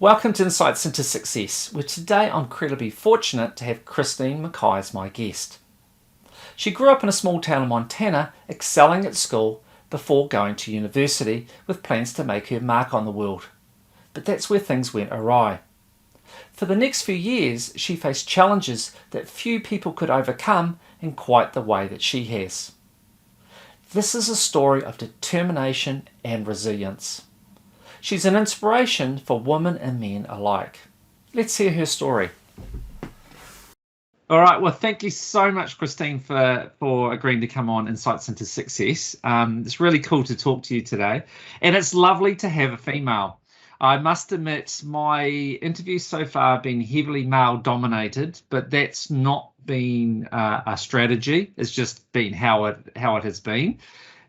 Welcome to Insights into Success, where today I'm incredibly fortunate to have Christine McKay as my guest. She grew up in a small town in Montana, excelling at school before going to university with plans to make her mark on the world. But that's where things went awry. For the next few years, she faced challenges that few people could overcome in quite the way that she has. This is a story of determination and resilience. She's an inspiration for women and men alike. Let's hear her story. All right. Well, thank you so much, Christine, for agreeing to come on Insights into Success. It's really cool to talk to you today. And it's lovely to have a female. I must admit, my interviews so far have been heavily male-dominated, but that's not been a strategy. It's just been how it has been.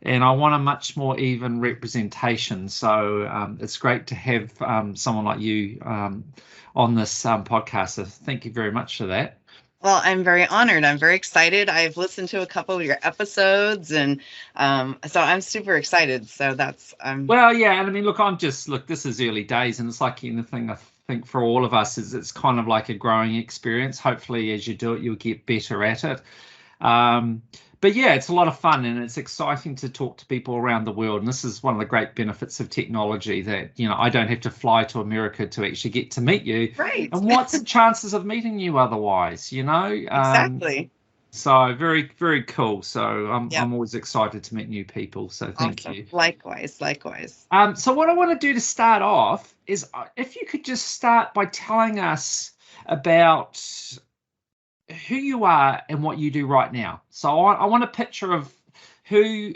And I want a much more even representation. So it's great to have someone like you on this podcast. So thank you very much for that. Well, I'm very honored. I'm very excited. I've listened to a couple of your episodes, and so I'm super excited. So that's well, yeah. And I mean, look, this is early days, and it's like anything. I think for all of us, is it's kind of like a growing experience. Hopefully, as you do it, you'll get better at it. But yeah, it's a lot of fun, and it's exciting to talk to people around the world. And this is one of the great benefits of technology, that, you know, I don't have to fly to America to actually get to meet you. right. And what's the chances of meeting you otherwise, you know? Exactly. So very, very cool. So Yep. I'm always excited to meet new people. So thank Awesome. you. Likewise. So what I want to do to start off is if you could just start by telling us about who you are and what you do right now. So I want a picture of who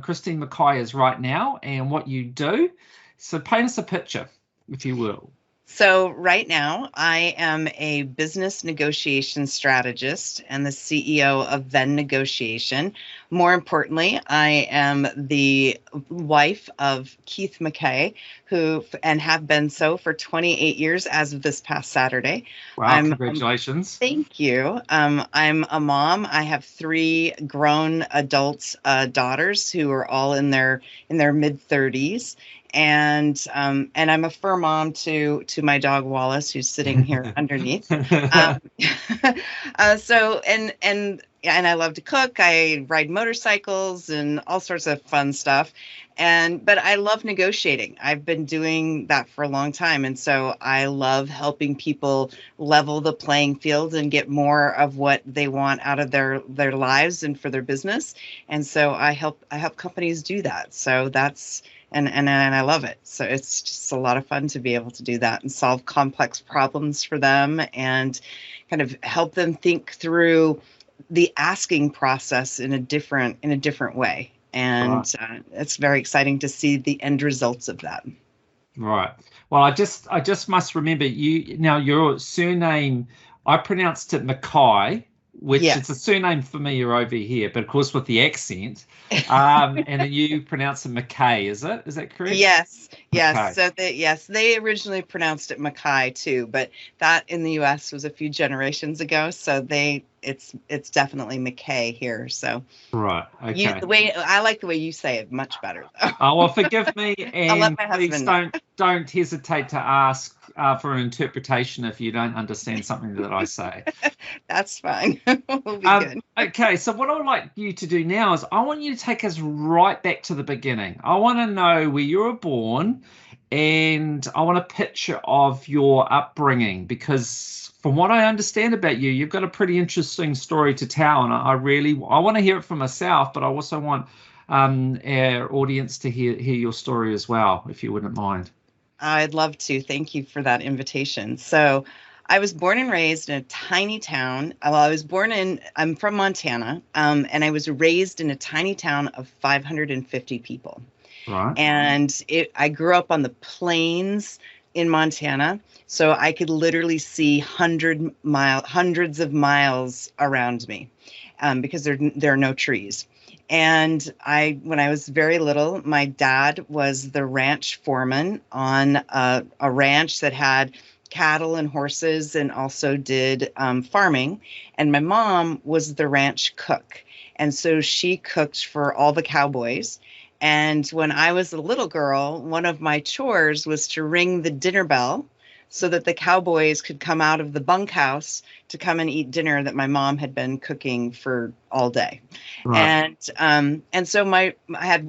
Christine McKay is right now and what you do. So paint us a picture, if you will. So right now, I am a business negotiation strategist and the CEO of Venn Negotiation. More importantly, I am the wife of Keith McKay, and have been so for 28 years as of this past Saturday. Wow, congratulations. Thank you. I'm a mom. I have 3 grown adult daughters who are all in their mid-30s. And I'm a fur mom to my dog Wallace, who's sitting here underneath. So I love to cook. I ride motorcycles and all sorts of fun stuff. But I love negotiating. I've been doing that for a long time. And so I love helping people level the playing field and get more of what they want out of their lives and for their business. And so I help companies do that. So that's and I love it. So it's just a lot of fun to be able to do that and solve complex problems for them and kind of help them think through the asking process in a different way. And it's very exciting to see the end results of that. Right. Well, I just must remember your surname. I pronounced it McKay, which Yes. It's a surname familiar over here, but of course with the accent. And then you pronounce it McKay, is it? Is that correct? Yes. McKay. So they originally pronounced it McKay too, but that in the US was a few generations ago. So it's definitely McKay here. So right. Okay. I like the way you say it much better though. Oh, well, forgive me, I'll let and my please husband don't hesitate to ask for an interpretation if you don't understand something that I say. That's fine. We'll be good. Okay, so what I would like you to do now is I want you to take us right back to the beginning. I want to know where you were born, and I want a picture of your upbringing, because from what I understand about you, you've got a pretty interesting story to tell, and I want to hear it from myself, but I also want our audience to hear your story as well, if you wouldn't mind. I'd love to. Thank you for that invitation. So I was born and raised in a tiny town. Well, I'm from Montana, and I was raised in a tiny town of 550 people. Right. And I grew up on the plains in Montana, so I could literally see hundreds of miles around me, because there are no trees. And when I was very little, my dad was the ranch foreman on a ranch that had cattle and horses and also did farming. And my mom was the ranch cook. And so she cooked for all the cowboys. And when I was a little girl, one of my chores was to ring the dinner bell so that the cowboys could come out of the bunkhouse to come and eat dinner that my mom had been cooking for all day. Right. And so I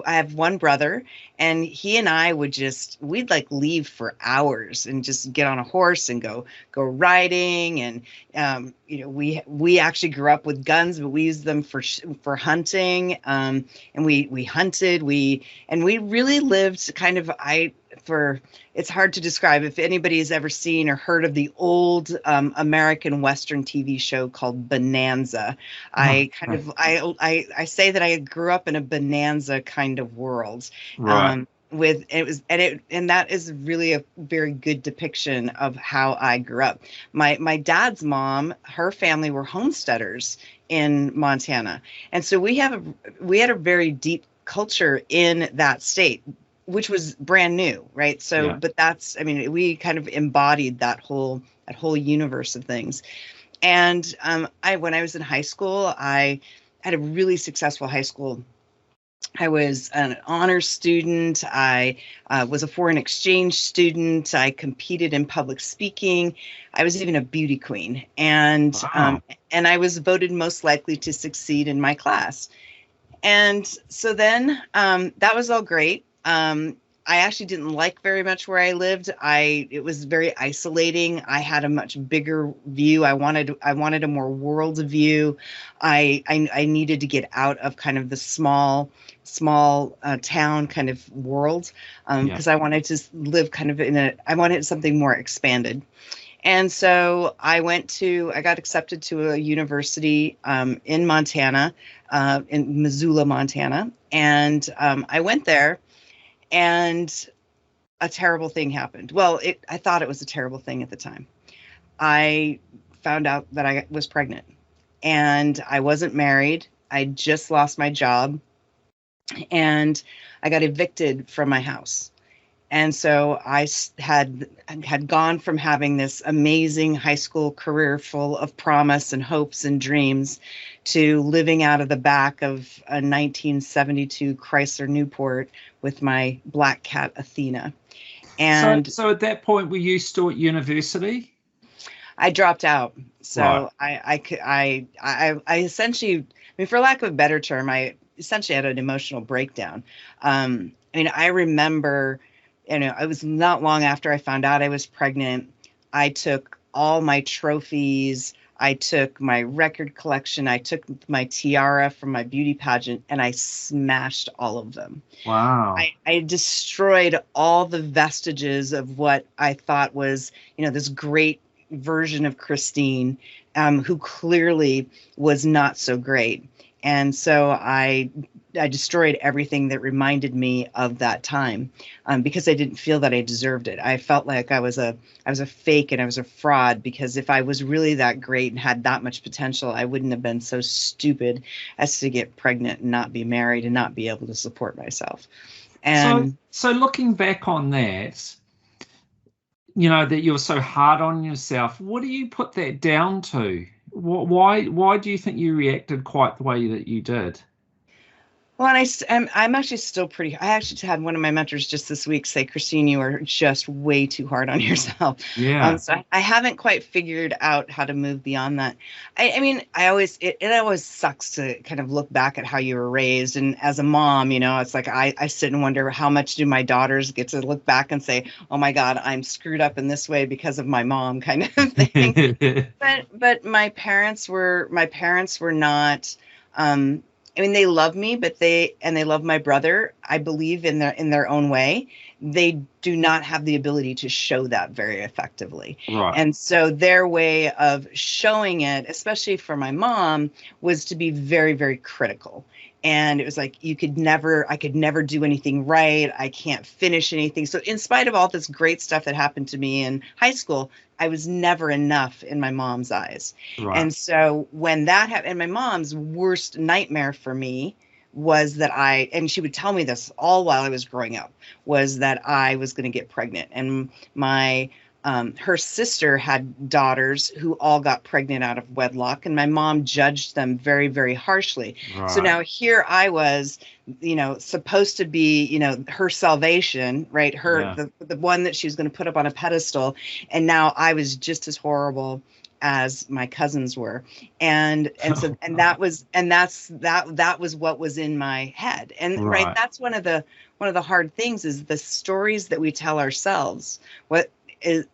have one brother, and he and I we'd like leave for hours and just get on a horse and go riding. And we actually grew up with guns, but we used them for hunting. And we hunted, and we really lived kind of, it's hard to describe. If anybody has ever seen or heard of the old American Western TV show called Bonanza, I say that I grew up in a Bonanza kind of world. Right. And that is really a very good depiction of how I grew up. My dad's mom, her family were homesteaders in Montana, and so we had a very deep culture in that state, which was brand new, right? So, but we kind of embodied that whole universe of things. And when I was in high school, I had a really successful high school. I was an honors student. I was a foreign exchange student. I competed in public speaking. I was even a beauty queen, and I was voted most likely to succeed in my class. And so then that was all great. I actually didn't like very much where I lived. It was very isolating. I had a much bigger view. I wanted a more world view. I needed to get out of kind of the small town kind of world, because I wanted to live kind of I wanted something more expanded. And so I got accepted to a university in Montana, in Missoula, Montana. And I went there, and a terrible thing happened. Well, I thought it was a terrible thing at the time. I found out that I was pregnant, and I wasn't married. I just lost my job, and I got evicted from my house. And so I had gone from having this amazing high school career full of promise and hopes and dreams to living out of the back of a 1972 Chrysler Newport with my black cat, Athena. And so at that point, were you still at university? I dropped out. So Right. I essentially, for lack of a better term, I essentially had an emotional breakdown. I remember, it was not long after I found out I was pregnant. I took all my trophies. I took my record collection. I took my tiara from my beauty pageant, and I smashed all of them. Wow. I destroyed all the vestiges of what I thought was, this great version of Christine, who clearly was not so great. And so I destroyed everything that reminded me of that time, because I didn't feel that I deserved it. I felt like I was a fake and I was a fraud, because if I was really that great and had that much potential, I wouldn't have been so stupid as to get pregnant and not be married and not be able to support myself. And so looking back on that, that you were so hard on yourself, what do you put that down to? Why do you think you reacted quite the way that you did? Well, and I'm actually still I actually had one of my mentors just this week say, Christine, you are just way too hard on yourself. Yeah. So I haven't quite figured out how to move beyond that. It always sucks to kind of look back at how you were raised. And as a mom, it's like I sit and wonder, how much do my daughters get to look back and say, oh my God, I'm screwed up in this way because of my mom, kind of thing. But my parents were not, they love me, but they love my brother, I believe, in their own way. They do not have the ability to show that very effectively. Right. And so their way of showing it, especially for my mom, was to be very, very critical. And it was like, I could never do anything right. I can't finish anything. So in spite of all this great stuff that happened to me in high school, I was never enough in my mom's eyes. Right. And so when that happened, and my mom's worst nightmare for me was that and she would tell me this all while I was growing up, was that I was going to get pregnant. And my her sister had daughters who all got pregnant out of wedlock, and my mom judged them very, very harshly. So Right. now here I was, supposed to be, her salvation, right? Yeah. The one that she was going to put up on a pedestal. And now I was just as horrible as my cousins were. That was what was in my head. And right, Right. that's one of the hard things is the stories that we tell ourselves. What is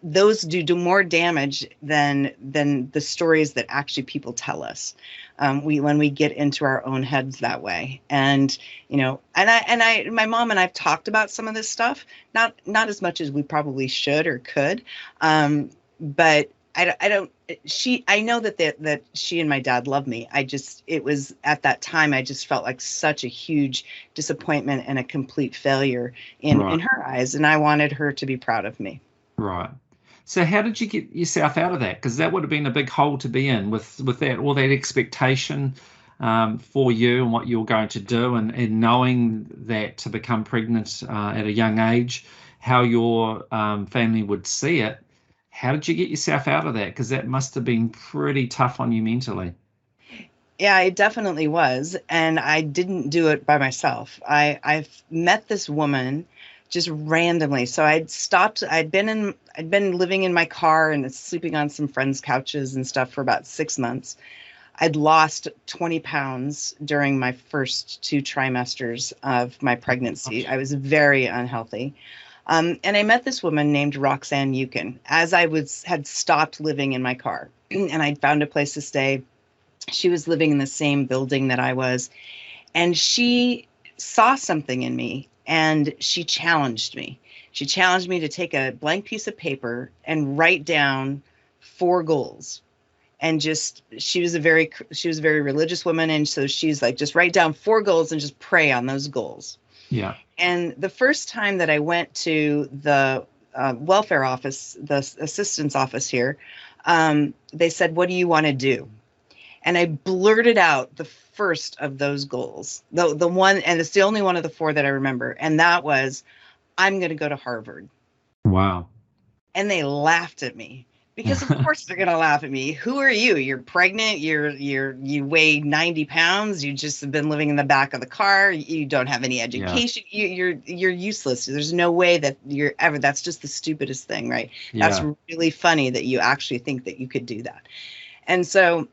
those do more damage than the stories that actually people tell us. When we get into our own heads that way. And my mom and I've talked about some of this stuff, not as much as we probably should or could, but I know that she and my dad love me. It was at that time, I just felt like such a huge disappointment and a complete failure in Right. her eyes. And I wanted her to be proud of me. Right. So how did you get yourself out of that? Because that would have been a big hole to be in with that all that expectation for you and what you were going to do, and knowing that to become pregnant at a young age, how your family would see it. How did you get yourself out of that? Because that must have been pretty tough on you mentally. Yeah, it definitely was. And I didn't do it by myself. I've met this woman just randomly. So I'd been living in my car and sleeping on some friends' couches and stuff for about 6 months. I'd lost 20 pounds during my first 2 trimesters of my pregnancy. I was very unhealthy. And I met this woman named Roxanne Yukon as had stopped living in my car and I'd found a place to stay. She was living in the same building that I was, and she saw something in me and she challenged me. She challenged me to take a blank piece of paper and write down 4 goals. And she was a very religious woman. And so she's like, just write down 4 goals and just pray on those goals. Yeah. And the first time that I went to the welfare office, the assistance office here, they said, what do you want to do? And I blurted out the first of those goals, the one, and it's the only one of the 4 that I remember. And that was, I'm going to go to Harvard. Wow. And they laughed at me because of course they're going to laugh at me. Who are you? You're pregnant. You weigh 90 pounds. You just have been living in the back of the car. You don't have any education. Yeah. You're useless. There's no way that that's just the stupidest thing, right? Yeah. That's really funny that you actually think that you could do that. And so,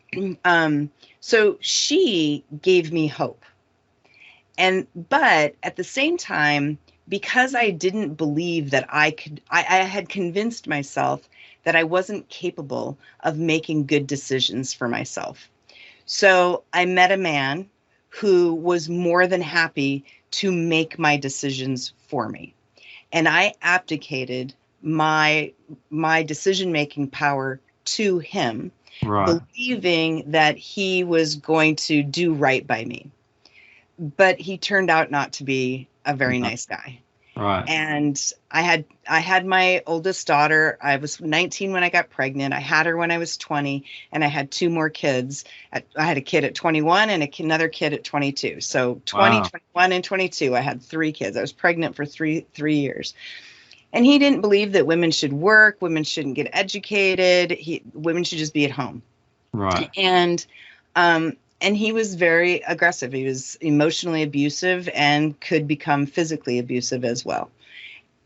so she gave me hope. But at the same time, because I didn't believe that I had convinced myself that I wasn't capable of making good decisions for myself. So I met a man who was more than happy to make my decisions for me. And I abdicated my decision-making power to him. Right. Believing that he was going to do right by me. But he turned out not to be a very nice guy. Right. And I had my oldest daughter. I was 19 when I got pregnant. I had her when I was 20, and I had 2 more kids. I had a kid at 21 and another kid at 22. So 20, wow. 21, and 22, I had 3 kids. I was pregnant for three years. And he didn't believe that women should work, women shouldn't get educated, women should just be at home. Right. And he was very aggressive. He was emotionally abusive and could become physically abusive as well.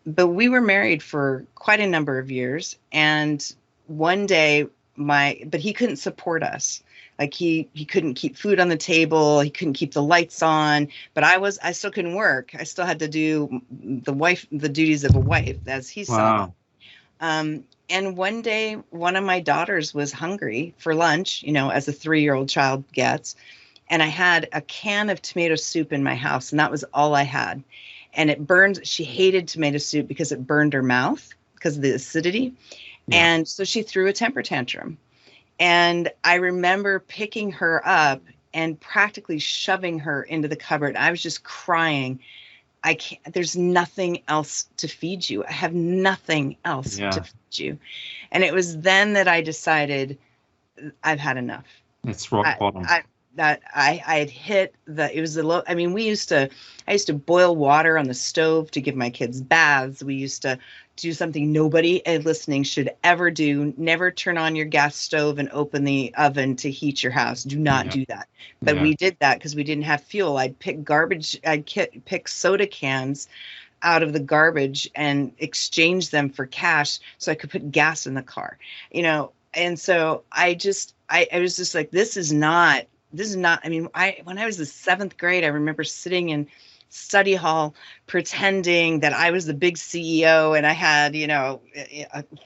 But we were married for quite a number of years. And one day, but he couldn't support us. Like he couldn't keep food on the table. He couldn't keep the lights on, but I still couldn't work. I still had to do the duties of a wife as he saw them. And one day, one of my daughters was hungry for lunch, as a 3-year-old child gets. And I had a can of tomato soup in my house, and that was all I had. And it burned. She hated tomato soup because it burned her mouth because of the acidity. Yeah. And so she threw a temper tantrum. And I remember picking her up and practically shoving her into the cupboard. I was just crying. There's nothing else to feed you. I have nothing else to feed you. And it was then that I decided I've had enough. It's rock bottom. that I had hit it was the low. I mean, I used to boil water on the stove to give my kids baths. We used to do something nobody listening should ever do. Never turn on your gas stove and open the oven to heat your house. Do not Yeah. do that. But Yeah. we did that because we didn't have fuel. I'd pick pick soda cans out of the garbage and exchange them for cash so I could put gas in the car, And so I was just like, this is not, I mean, when I was the 7th grade, I remember sitting in study hall pretending that I was the big CEO, and I had,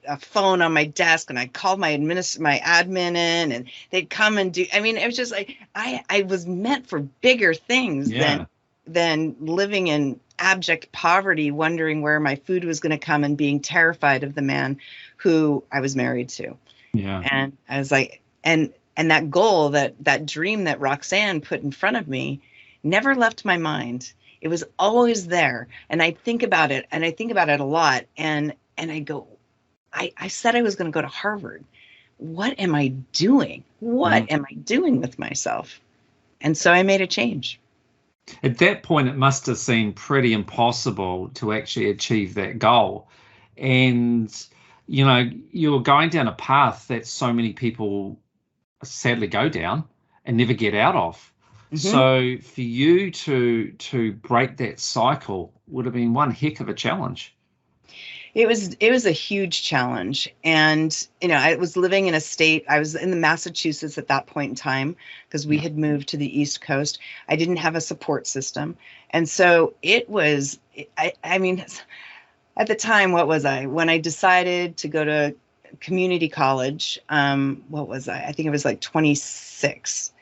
a phone on my desk, and I called my admin in, and they'd come and do, I mean, it was just like, I was meant for bigger things Yeah. than living in abject poverty, wondering where my food was going to come and being terrified of the man who I was married to. Yeah. And I was like, and that goal, that dream that Roxanne put in front of me never left my mind. It was always there. And I think about it, and I think about it a lot. And I go, I said I was going to go to Harvard. What am I doing? What am I doing with myself? And so I made a change. At that point, it must have seemed pretty impossible to actually achieve that goal. And, you're going down a path that so many people sadly go down and never get out of. Mm-hmm. So for you to break that cycle would have been one heck of a challenge. It was a huge challenge. And, I was living in I was in the Massachusetts at that point in time, because we had moved to the East Coast. I didn't have a support system. And so it was, I mean, at the time, what was I? When I decided to go to community college, what was I? I think it was like 26.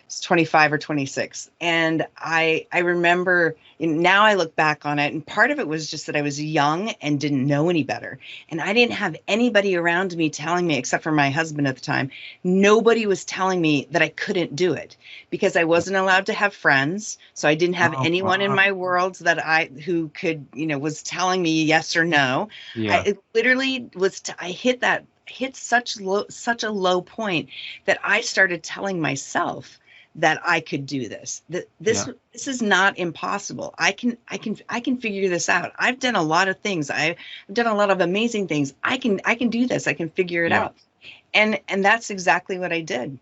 It's 25 or 26. And I remember, now I look back on it, and part of it was just that I was young and didn't know any better. And I didn't have anybody around me telling me, except for my husband at the time. Nobody was telling me that I couldn't do it, because I wasn't allowed to have friends. So I didn't have anyone in my world who could, was telling me yes or no. Yeah. It literally was, I hit such a low point that I started telling myself that I could do this. This is not impossible. I can figure this out. I've done a lot of things. I've done a lot of amazing things. I can do this. I can figure it out. And that's exactly what I did.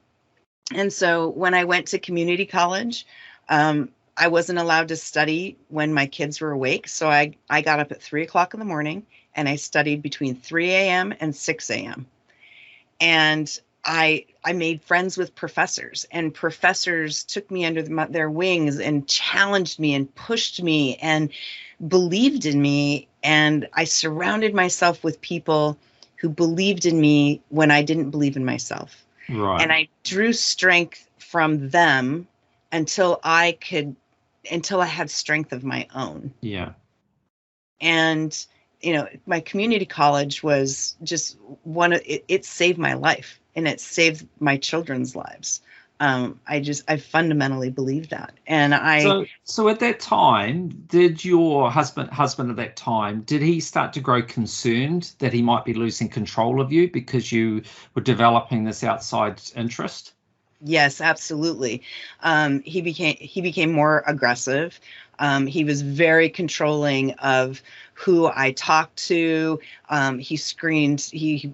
And so when I went to community college, I wasn't allowed to study when my kids were awake. So I got up at 3:00 in the morning, and I studied between 3 a.m. and 6 a.m. And I made friends with professors, and professors took me under their wings and challenged me and pushed me and believed in me. And I surrounded myself with people who believed in me when I didn't believe in myself. Right. And I drew strength from them until I had strength of my own. Yeah. And, my community college was just it saved my life, and it saved my children's lives. I fundamentally believe that. And so at that time, did your husband at that time, did he start to grow concerned that he might be losing control of you because you were developing this outside interest? Yes, absolutely. He became more aggressive. He was very controlling of who I talked to. He screened. He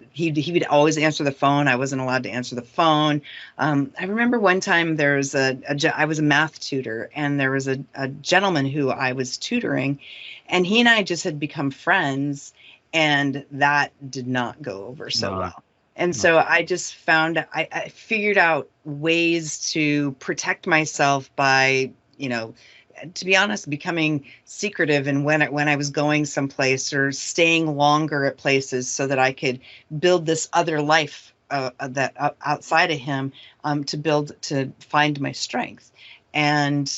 would always answer the phone. I wasn't allowed to answer the phone. I remember one time I was a math tutor, and there was a gentleman who I was tutoring, and he and I just had become friends, and that did not go over so well. And so I just I figured out ways to protect myself by, to be honest, becoming secretive, and when I was going someplace or staying longer at places so that I could build this other life outside of him, to find my strength, and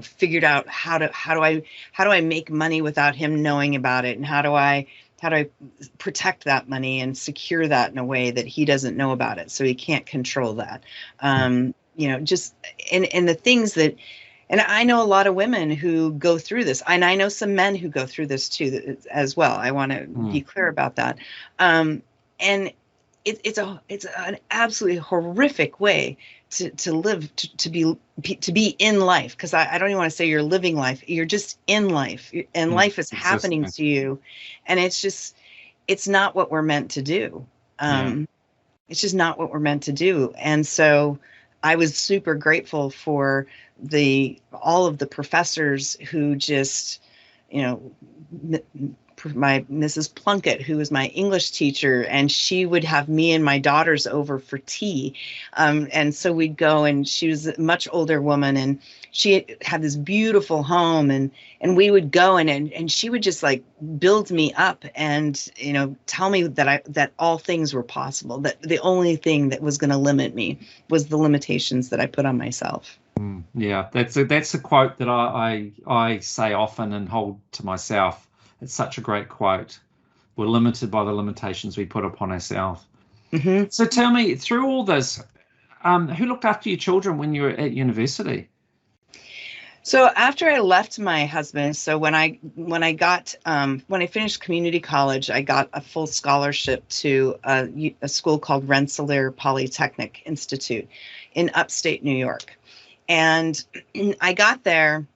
figured out how do I make money without him knowing about it, and how do I protect that money and secure that in a way that he doesn't know about it, so he can't control that. Just and the things that, and I know a lot of women who go through this, and I know some men who go through this too as well. I want to be clear about that. And it's an absolutely horrific way to live, to be in life, because I don't even want to say you're living life, you're just in life, and life is happening to you, and it's not what we're meant to do. It's just not what we're meant to do. And so I was super grateful for all of the professors who just, you know, my Mrs. Plunkett, who was my English teacher, and she would have me and my daughters over for tea. And so we'd go, and she was a much older woman, and she had this beautiful home, and we would go, and she would just like build me up and, you know, tell me that all things were possible, that the only thing that was going to limit me was the limitations that I put on myself. Yeah, that's a quote that I say often and hold to myself. It's such a great quote. We're limited by the limitations we put upon ourselves. Mm-hmm. So tell me, through all this, who looked after your children when you were at university? So after I left my husband, so when I finished community college, I got a full scholarship to a school called Rensselaer Polytechnic Institute in upstate New York. And I got there.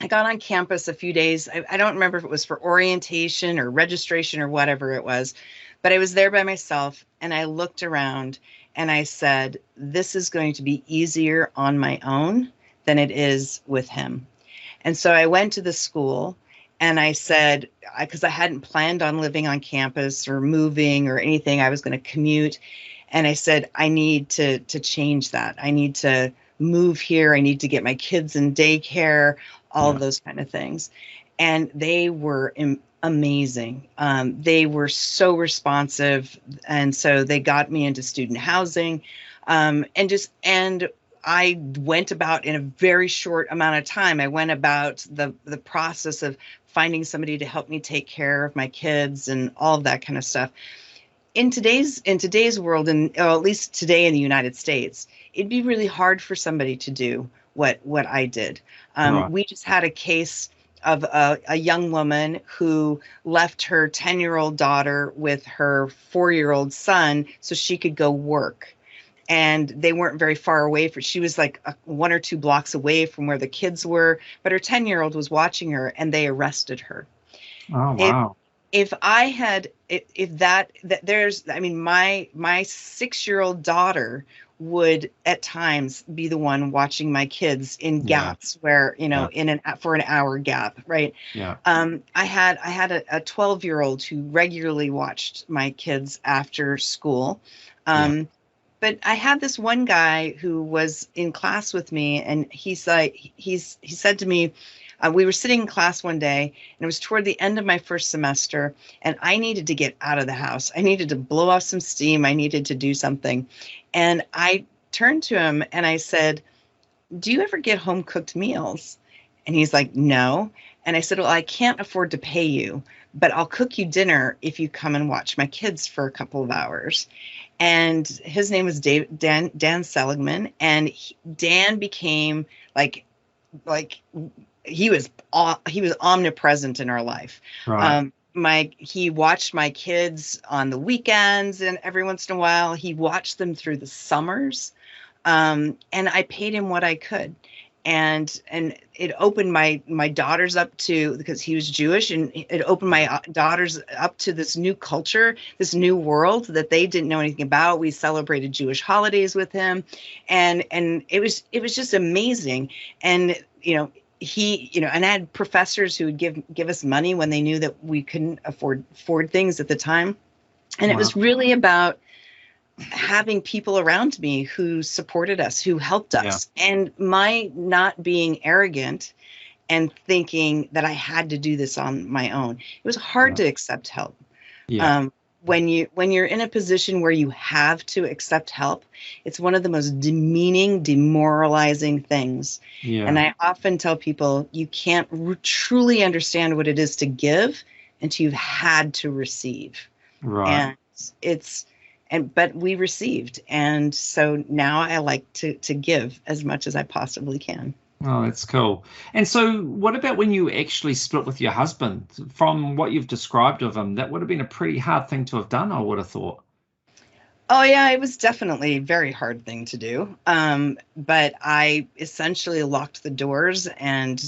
I got on campus a few days. I don't remember if it was for orientation or registration or whatever it was, but I was there by myself, and I looked around and I said, this is going to be easier on my own than it is with him. And so I went to the school and I said, because I hadn't planned on living on campus or moving or anything, I was going to commute. And I said, I need to change that. I need to move here. I need to get my kids in daycare, all of those kind of things. And they were amazing. They were so responsive. And so they got me into student housing, and I went about, in a very short amount of time, I went about the process of finding somebody to help me take care of my kids and all of that kind of stuff. In today's world, and at least today in the United States, it'd be really hard for somebody to do what I did. Right. We just had a case of a young woman who left her 10-year-old daughter with her 4-year-old son so she could go work. And they weren't very far away. She was like 1 or 2 blocks away from where the kids were, but her 10-year-old was watching her, and they arrested her. Oh, wow. If there's, I mean, my 6-year-old daughter would at times be the one watching my kids in gaps where, you know, for an hour gap, right? Yeah. I had a 12-year-old who regularly watched my kids after school. But I had this one guy who was in class with me, and he said to me, we were sitting in class one day, and it was toward the end of my first semester, and I needed to get out of the house. I needed to blow off some steam. I needed to do something. And I turned to him and I said, do you ever get home cooked meals? And he's like, no. And I said, well, I can't afford to pay you, but I'll cook you dinner if you come and watch my kids for a couple of hours. And his name was Dan Seligman, and Dan became like he was omnipresent in our life. Right. He watched my kids on the weekends, and every once in a while he watched them through the summers. And I paid him what I could. And it opened my daughters up to, because he was Jewish, and it opened my daughters up to this new culture, this new world that they didn't know anything about. We celebrated Jewish holidays with him, and it was just amazing. And and I had professors who would give us money when they knew that we couldn't afford things at the time. And It was really about having people around me who supported us, who helped us, and my not being arrogant and thinking that I had to do this on my own. It was hard to accept help. When you're in a position where you have to accept help, it's one of the most demeaning, demoralizing things. And I often tell people, you can't truly understand what it is to give until you've had to receive. Right. But we received. And so now I like to give as much as I possibly can. Oh, that's cool. And so what about when you actually split with your husband? From what you've described of him, that would have been a pretty hard thing to have done, I would have thought. Oh yeah, it was definitely a very hard thing to do. But I essentially locked the doors and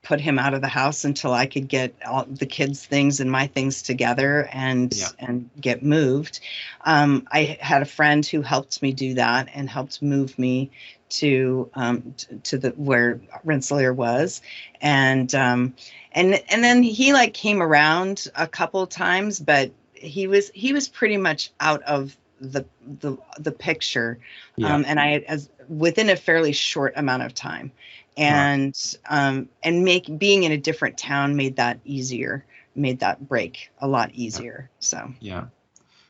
put him out of the house until I could get all the kids' things and my things together Yeah. and get moved. I had a friend who helped me do that and helped move me to the where Rensselaer was, and and then he like came around a couple times, but he was pretty much out of the picture, Yeah. and I as within a fairly short amount of time, Right. and make being in a different town made that easier, made that break a lot Yeah. easier. So Yeah.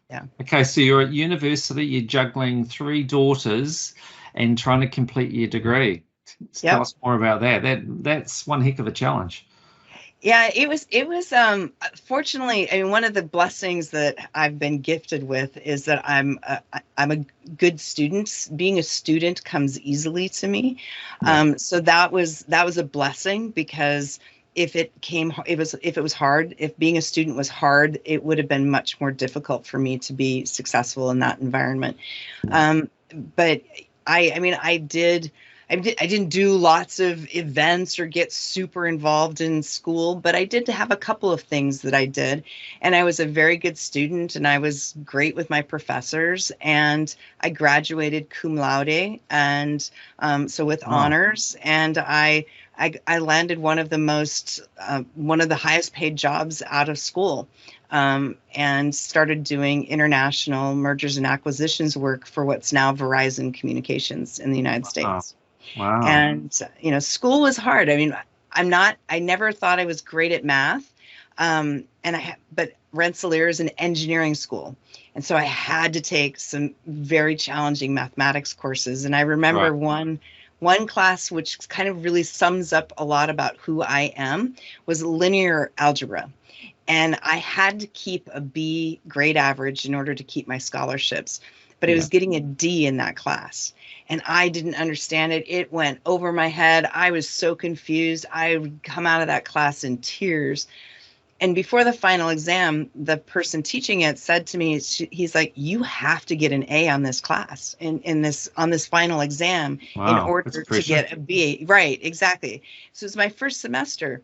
yeah. Okay, so you're at university, you're juggling three daughters and trying to complete your degree. Tell Yep. us more about that. That's one heck of a challenge. Yeah, it was fortunately, I mean, one of the blessings that I've been gifted with is that I'm a good student. Being a student comes easily to me. Yeah. So that was a blessing, because if it was hard, if being a student was hard, it would have been much more difficult for me to be successful in that environment. Yeah. Um, but I mean, I didn't do lots of events or get super involved in school, but I did have a couple of things that I did. And I was a very good student, and I was great with my professors. And I graduated cum laude, and so with Wow. honors. And I landed one of the highest paid jobs out of school, and started doing international mergers and acquisitions work for what's now Verizon Communications in the United Wow. States. Wow. And school was hard. I mean, I never thought I was great at math. But Rensselaer is an engineering school, and so I had to take some very challenging mathematics courses. And I Right. remember one class which kind of really sums up a lot about who I am was linear algebra. And I had to keep a B grade average in order to keep my scholarships. But it Yeah. was getting a D in that class. And I didn't understand it. It went over my head. I was so confused. I would come out of that class in tears. And before the final exam, the person teaching it said to me, he's like, "You have to get an A on this class, on this final exam, in Wow. That's order to pressure. get a B." Right, exactly. So it's my first semester.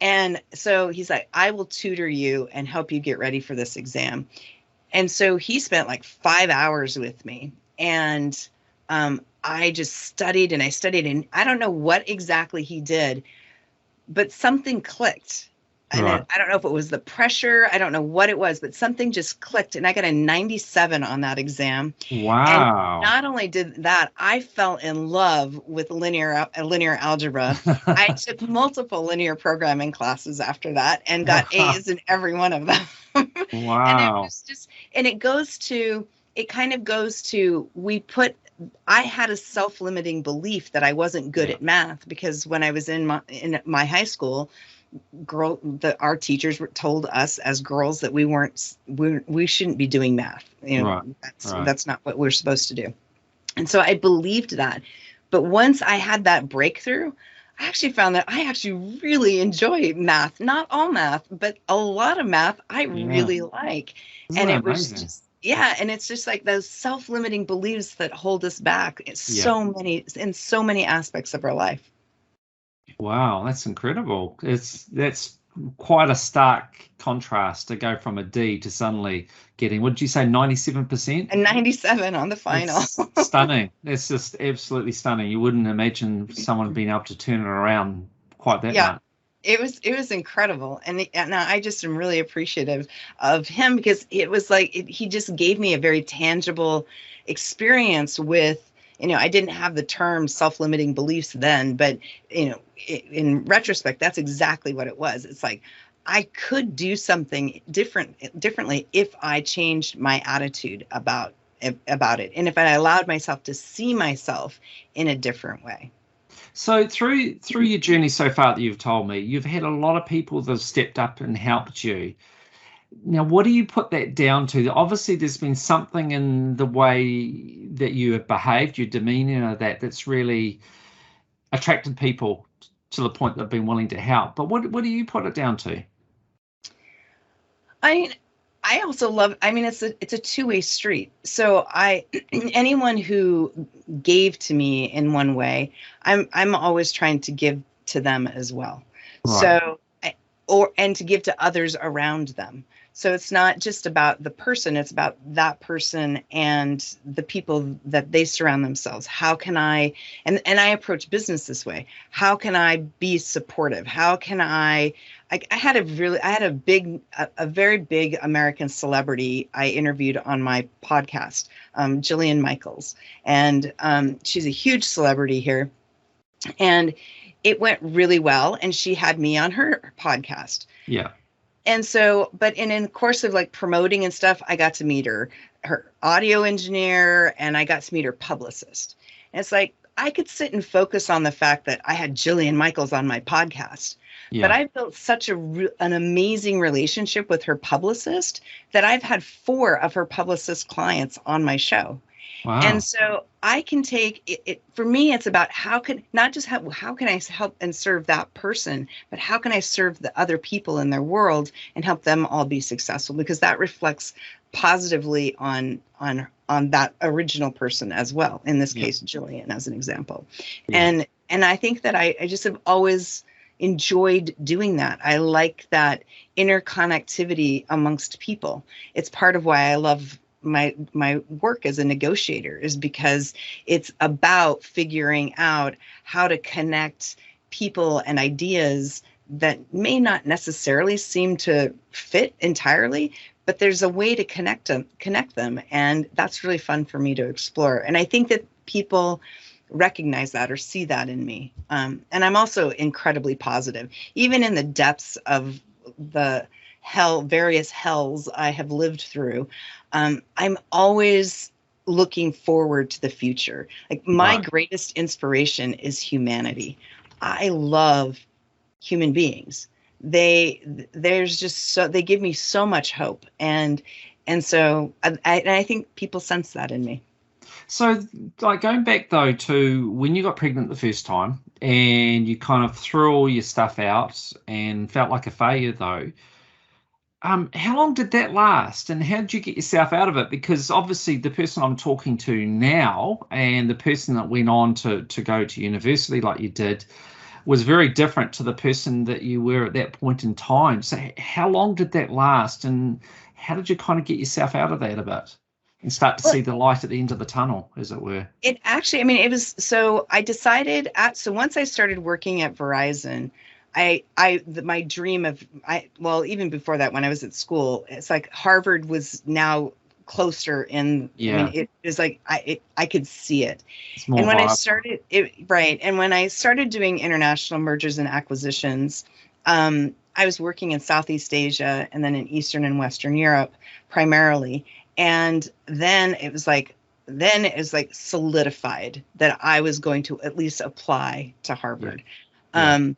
And so he's like, "I will tutor you and help you get ready for this exam." And so he spent like 5 hours with me. And I just studied and I studied. And I don't know what exactly he did, but something clicked. And Right. I don't know if it was the pressure. I don't know what it was, but something just clicked. And I got a 97 on that exam. And Wow. not only did that, I fell in love with linear algebra. I took multiple linear programming classes after that and got A's in every one of them. And it Wow. was just, and it kind of goes to, I had a self-limiting belief that I wasn't good Yeah. at math, because when I was in my high school, our teachers told us as girls that we shouldn't be doing math. Right. Right. That's not what we're supposed to do. And so I believed that. But once I had that breakthrough, I actually found that I actually really enjoy math. Not all math, but a lot of math I Yeah. really like. Isn't And that it was amazing? just, yeah, and it's just like those self-limiting beliefs that hold us back in Yeah. so many aspects of our life. Wow, that's incredible. That's quite a stark contrast to go from a D to suddenly getting, what did you say, 97%? And 97 on the final. That's stunning. That's just absolutely stunning. You wouldn't imagine someone being able to turn it around quite that Yeah, much. it was incredible. And I just am really appreciative of him, because it was like he just gave me a very tangible experience with, I didn't have the term self-limiting beliefs then, but in retrospect, that's exactly what it was. It's like I could do something differently if I changed my attitude about it, and if I allowed myself to see myself in a different way. So through your journey so far that you've told me, you've had a lot of people that have stepped up and helped you. Now, what do you put that down to? Obviously, there's been something in the way that you have behaved, your demeanor, that's really attracted people to the point they've been willing to help. But what do you put it down to? I I also love, I mean, it's a two-way street. So anyone who gave to me in one way, I'm always trying to give to them as well. Right. So, and to give to others around them. So it's not just about the person, it's about that person and the people that they surround themselves. How can I, and I approach business this way. How can I be supportive? How can I had a very big American celebrity I interviewed on my podcast, Jillian Michaels. And she's a huge celebrity here. And it went really well. And she had me on her podcast. Yeah. And so, but in the course of like promoting and stuff, I got to meet her audio engineer, and I got to meet her publicist. And it's like, I could sit and focus on the fact that I had Jillian Michaels on my podcast, but I built such an amazing relationship with her publicist that I've had 4 of her publicist clients on my show. Wow. And so I can take it, for me, it's about how can I help and serve that person, but how can I serve the other people in their world and help them all be successful? Because that reflects positively on that original person as well. In this case, Jillian, as an example. Yeah. And I think that I just have always enjoyed doing that. I like that interconnectivity amongst people. It's part of why I love my work as a negotiator, is because it's about figuring out how to connect people and ideas that may not necessarily seem to fit entirely, but there's a way to connect them. And that's really fun for me to explore. And I think that people recognize that or see that in me. And I'm also incredibly positive, even in the depths of the various hells I have lived through. I'm always looking forward to the future. Like my greatest inspiration is humanity. I love human beings. They give me so much hope. And so I think people sense that in me. So like going back though to when you got pregnant the first time and you kind of threw all your stuff out and felt like a failure though, how long did that last and how did you get yourself out of it? Because obviously the person I'm talking to now and the person that went on to go to university like you did was very different to the person that you were at that point in time. So how long did that last and how did you kind of get yourself out of that a bit and start to see the light at the end of the tunnel, as it were? It actually, I mean, it was, so I decided so once I started working at Verizon, my dream of, well, even before that, when I was at school, it's like Harvard was now closer in. Yeah. I mean, it was like I could see it. It's more and when viable. I started and when I started doing international mergers and acquisitions, I was working in Southeast Asia and then in Eastern and Western Europe primarily, and then it was like solidified that I was going to at least apply to Harvard. Yeah.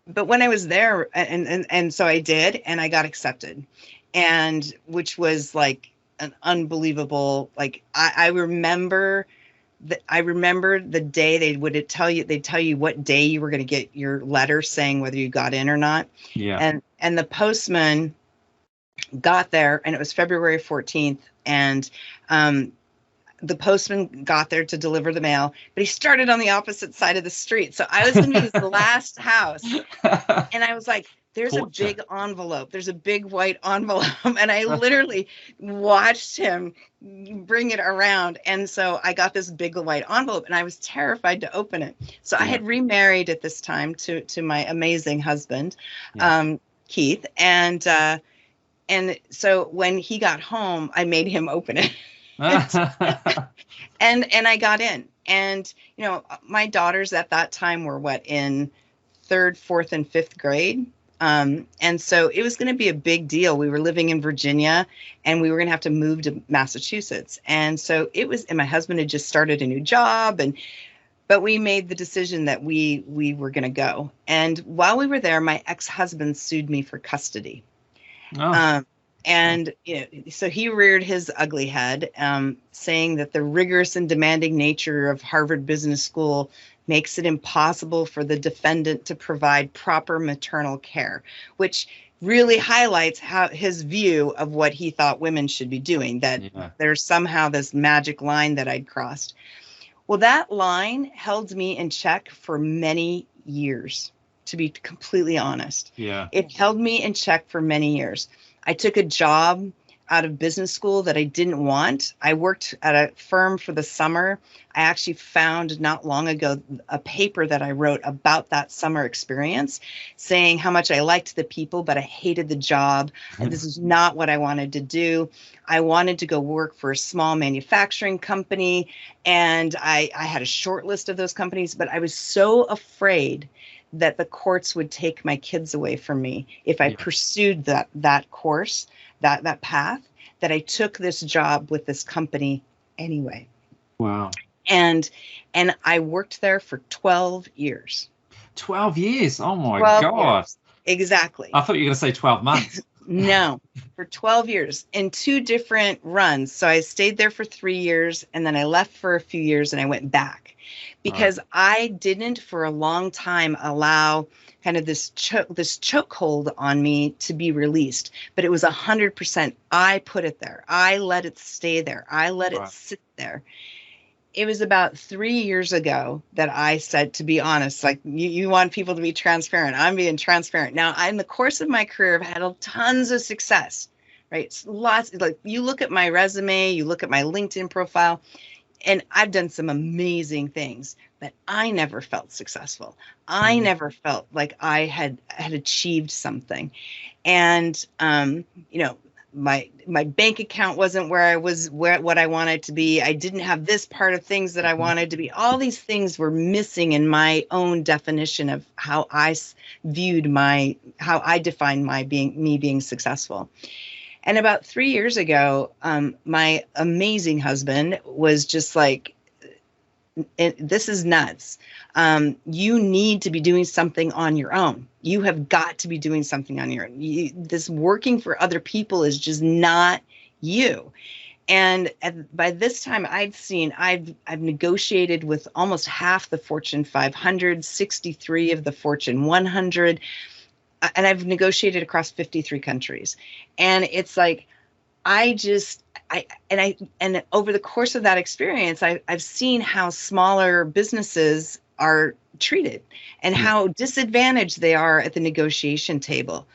But when I was there, and so I did, and I got accepted, and which was like an unbelievable, like I remember the day they'd tell you what day you were going to get your letter saying whether you got in or not. Yeah. And the postman got there, and it was February 14th, and the postman got there to deliver the mail, but he started on the opposite side of the street. So I was in his last house, and I was like, there's a big envelope. There's a big white envelope. And I literally watched him bring it around. And so I got this big white envelope, and I was terrified to open it. So I had remarried at this time to my amazing husband, Keith. And so when he got home, I made him open it. and I got in, and my daughters at that time were in 3rd, 4th, and 5th grade. And so it was going to be a big deal. We were living in Virginia, and we were going to have to move to Massachusetts. And so and my husband had just started a new job, but we made the decision that we were going to go. And while we were there, my ex-husband sued me for custody. Oh. And so he reared his ugly head, saying that the rigorous and demanding nature of Harvard Business School makes it impossible for the defendant to provide proper maternal care, which really highlights how his view of what he thought women should be doing, that Yeah. there's somehow this magic line that I'd crossed. Well, that line held me in check for many years, to be completely honest. Yeah. It held me in check for many years. I took a job out of business school that I didn't want. I worked at a firm for the summer. I actually found not long ago a paper that I wrote about that summer experience, saying how much I liked the people, but I hated the job. This is not what I wanted to do. I wanted to go work for a small manufacturing company, and I had a short list of those companies, but I was so afraid that the courts would take my kids away from me if I Yeah. pursued that course, that path, that I took this job with this company anyway. Wow. And I worked there for 12 years. 12 years. Oh my 12 God. years. Exactly. I thought you were going to say 12 months. No, for 12 years in 2 different runs. So I stayed there for 3 years, and then I left for a few years, and I went back because I didn't for a long time allow kind of this chokehold on me to be released. But it was 100%. I put it there. I let it stay there. I let it sit there. It was about 3 years ago that I said, to be honest, like you want people to be transparent. I'm being transparent. Now, in the course of my career, I've had tons of success, right? Lots, like you look at my resume, you look at my LinkedIn profile, and I've done some amazing things, but I never felt successful. I never felt like I had achieved something. And, my bank account wasn't what I wanted to be. I didn't have this part of things that I wanted to be. All these things were missing in my own definition of how I defined me being successful. And about 3 years ago, my amazing husband was just like, this is nuts. You need to be doing something on your own. You have got to be doing something on your own. This working for other people is just not you. And by this time, I've negotiated with almost half the Fortune 500, 63 of the Fortune 100, and I've negotiated across 53 countries. And it's like, and over the course of that experience, I've seen how smaller businesses are treated and how disadvantaged they are at the negotiation table.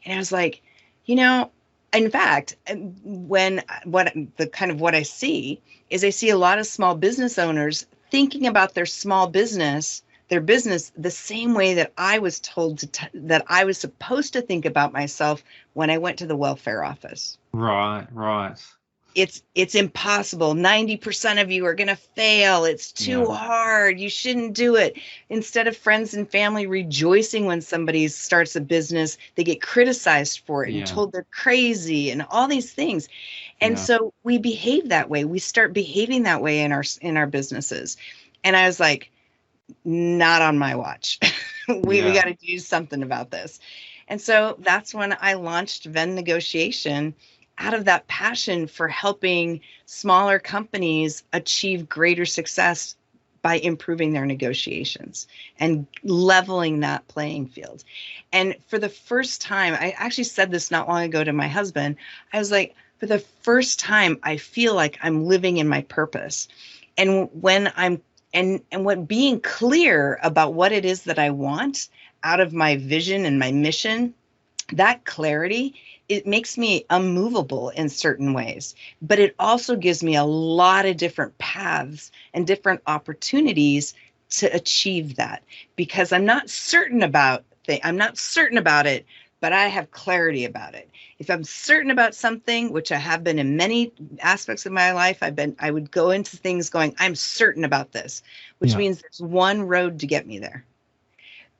And I was like, in fact, what I see a lot of small business owners thinking about their business the same way that I was told that I was supposed to think about myself when I went to the welfare office. Right. It's impossible. 90% of you are going to fail. It's too hard. You shouldn't do it. Instead of friends and family rejoicing when somebody starts a business, they get criticized for it and told they're crazy and all these things. And so we behave that way. We start behaving that way in our businesses. And I was like, not on my watch. We got to do something about this. And so that's when I launched Venn Negotiation, out of that passion for helping smaller companies achieve greater success by improving their negotiations and leveling that playing field. And for the first time, I actually said this not long ago to my husband, I was like, for the first time, I feel like I'm living in my purpose. And when what being clear about what it is that I want out of my vision and my mission, that clarity, it makes me unmovable in certain ways, but it also gives me a lot of different paths and different opportunities to achieve that, because I'm not certain about it, but I have clarity about it. If I'm certain about something, which I have been in many aspects of my life, I would go into things going, I'm certain about this, which means there's one road to get me there.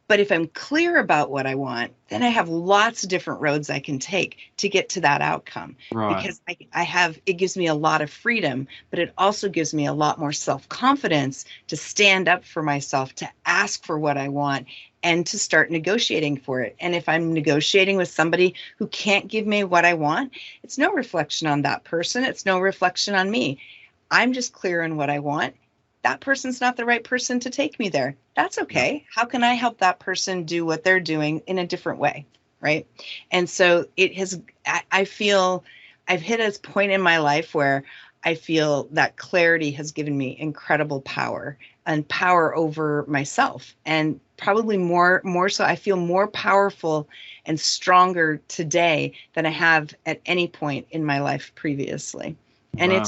But if I'm clear about what I want, then I have lots of different roads I can take to get to that outcome. Right. Because it gives me a lot of freedom, but it also gives me a lot more self-confidence to stand up for myself, to ask for what I want, and to start negotiating for it. And if I'm negotiating with somebody who can't give me what I want, it's no reflection on that person. It's no reflection on me. I'm just clear on what I want. That person's not the right person to take me there. That's okay. How can I help that person do what they're doing in a different way? right? And so I feel I've hit a point in my life where I feel that clarity has given me incredible power and power over myself. And probably more so, I feel more powerful and stronger today than I have at any point in my life previously. And Wow.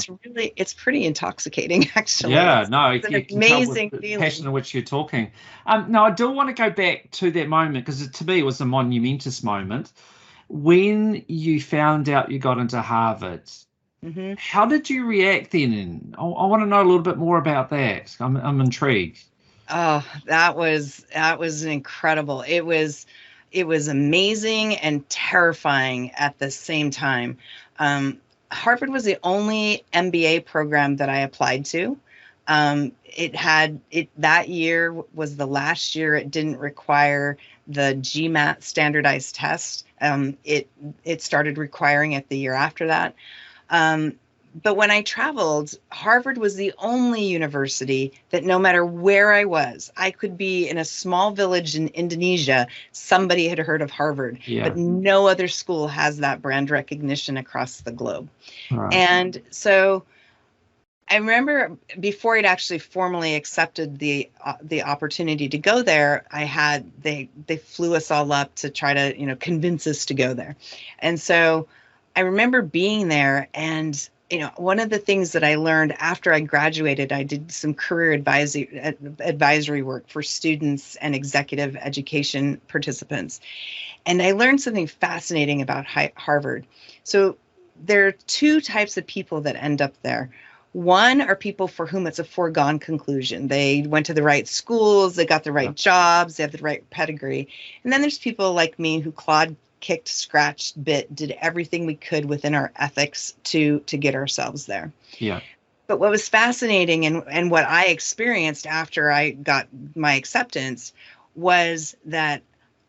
it's pretty intoxicating, actually. Yeah, no, It's an you can tell with amazing the feeling. passion in which you're talking. Now, I do want to go back to that moment because to me it was a monumentous moment when you found out you got into Harvard. Hmm. How did you react then? And I want to know a little bit more about that. I'm intrigued. Oh, that was incredible. It was amazing and terrifying at the same time. Harvard was the only MBA program that I applied to. That year was the last year it didn't require the GMAT standardized test. It started requiring it the year after that. But when I traveled, Harvard was the only university that no matter where I was, I could be in a small village in Indonesia, somebody had heard of Harvard, Yeah. but no other school has that brand recognition across the globe. Right. And so I remember before I'd actually formally accepted the opportunity to go there, they flew us all up to try to, convince us to go there. And so I remember being there, and one of the things that I learned after I graduated, I did some career advisory work for students and executive education participants. And I learned something fascinating about Harvard. So there are two types of people that end up there. One are people for whom it's a foregone conclusion. They went to the right schools, they got the right jobs, they have the right pedigree. And then there's people like me who clawed, kicked, scratched, bit, did everything we could within our ethics to get ourselves there. Yeah. But what was fascinating and what I experienced after I got my acceptance was that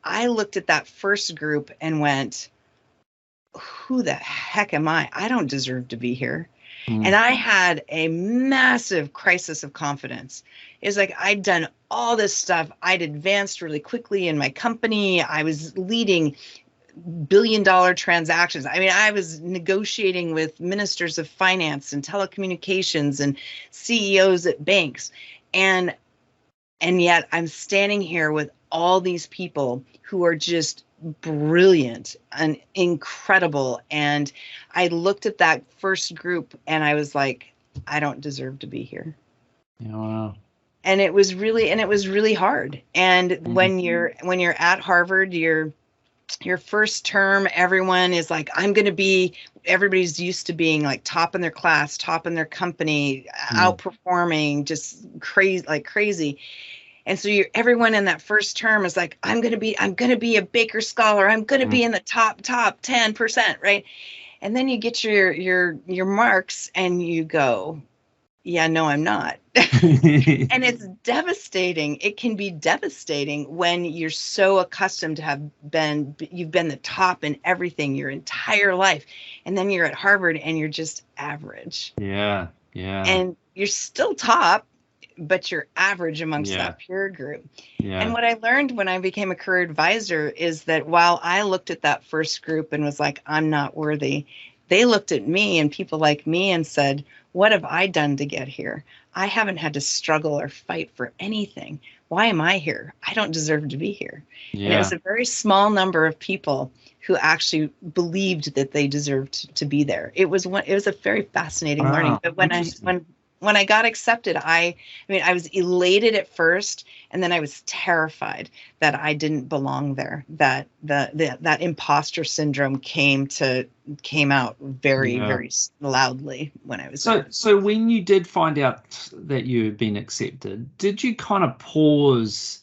I looked at that first group and went, who the heck am I? I don't deserve to be here. And I had a massive crisis of confidence. It's like I'd done all this stuff. I'd advanced really quickly in my company. I was leading billion-dollar transactions. I mean, I was negotiating with ministers of finance and telecommunications and CEOs at banks. And yet I'm standing here with all these people who are just brilliant and incredible. And I looked at that first group and I was like, I don't deserve to be here. Yeah, wow. And it was really hard. And when you're at Harvard, your first term, everyone is like, everybody's used to being like top in their class, top in their company, outperforming, just crazy. And so everyone in that first term is like, I'm going to be a Baker Scholar. I'm going to be in the top 10%. Right. And then you get your marks and you go, yeah, no, I'm not. And it's devastating. It can be devastating when you're so accustomed to you've been the top in everything your entire life. And then you're at Harvard and you're just average. Yeah. And you're still top, but you're average amongst that peer group. Yeah. And what I learned when I became a career advisor is that while I looked at that first group and was like, I'm not worthy, they looked at me and people like me and said, what have I done to get here? I haven't had to struggle or fight for anything. Why am I here? I don't deserve to be here. Yeah. And it was a very small number of people who actually believed that they deserved to be there. It was a very fascinating learning. But when I got accepted, I was elated at first, and then I was terrified that I didn't belong there. That that imposter syndrome came out very loudly when I was there. So when you did find out that you had been accepted, did you kind of pause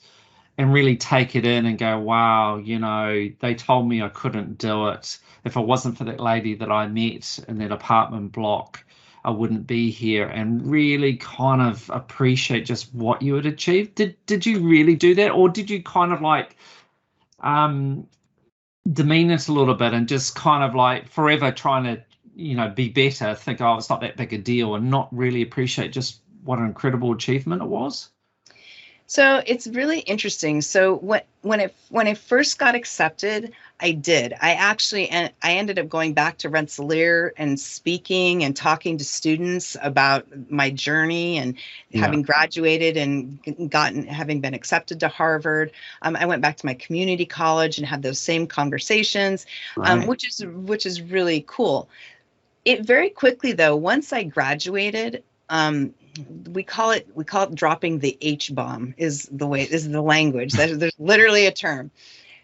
and really take it in and go, wow, they told me I couldn't do it. If it wasn't for that lady that I met in that apartment block, I wouldn't be here, and really kind of appreciate just what you had achieved. Did you really do that, or did you kind of like demean it a little bit and just kind of like forever trying to be better, think, oh, it's not that big a deal, and not really appreciate just what an incredible achievement it was? So it's really interesting. So when I first got accepted, I did. And I ended up going back to Rensselaer and speaking and talking to students about my journey and Yeah. having graduated and having been accepted to Harvard. I went back to my community college and had those same conversations, Right. which is really cool. It very quickly though, once I graduated, we call it dropping the H bomb is the language. There's literally a term.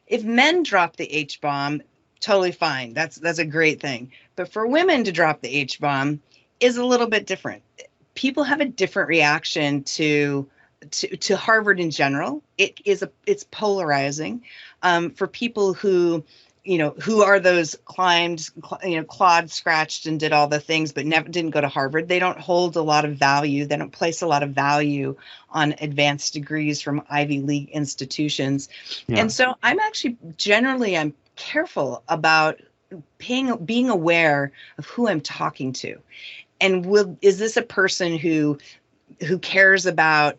If men drop the H bomb, totally fine. That's a great thing. But for women to drop the H bomb is a little bit different. People have a different reaction to Harvard in general. It's polarizing for people who are those clawed, scratched, and did all the things, but never didn't go to Harvard. They don't hold a lot of value. They don't place a lot of value on advanced degrees from Ivy League institutions. Yeah. And so I'm careful about being aware of who I'm talking to. And is this a person who cares about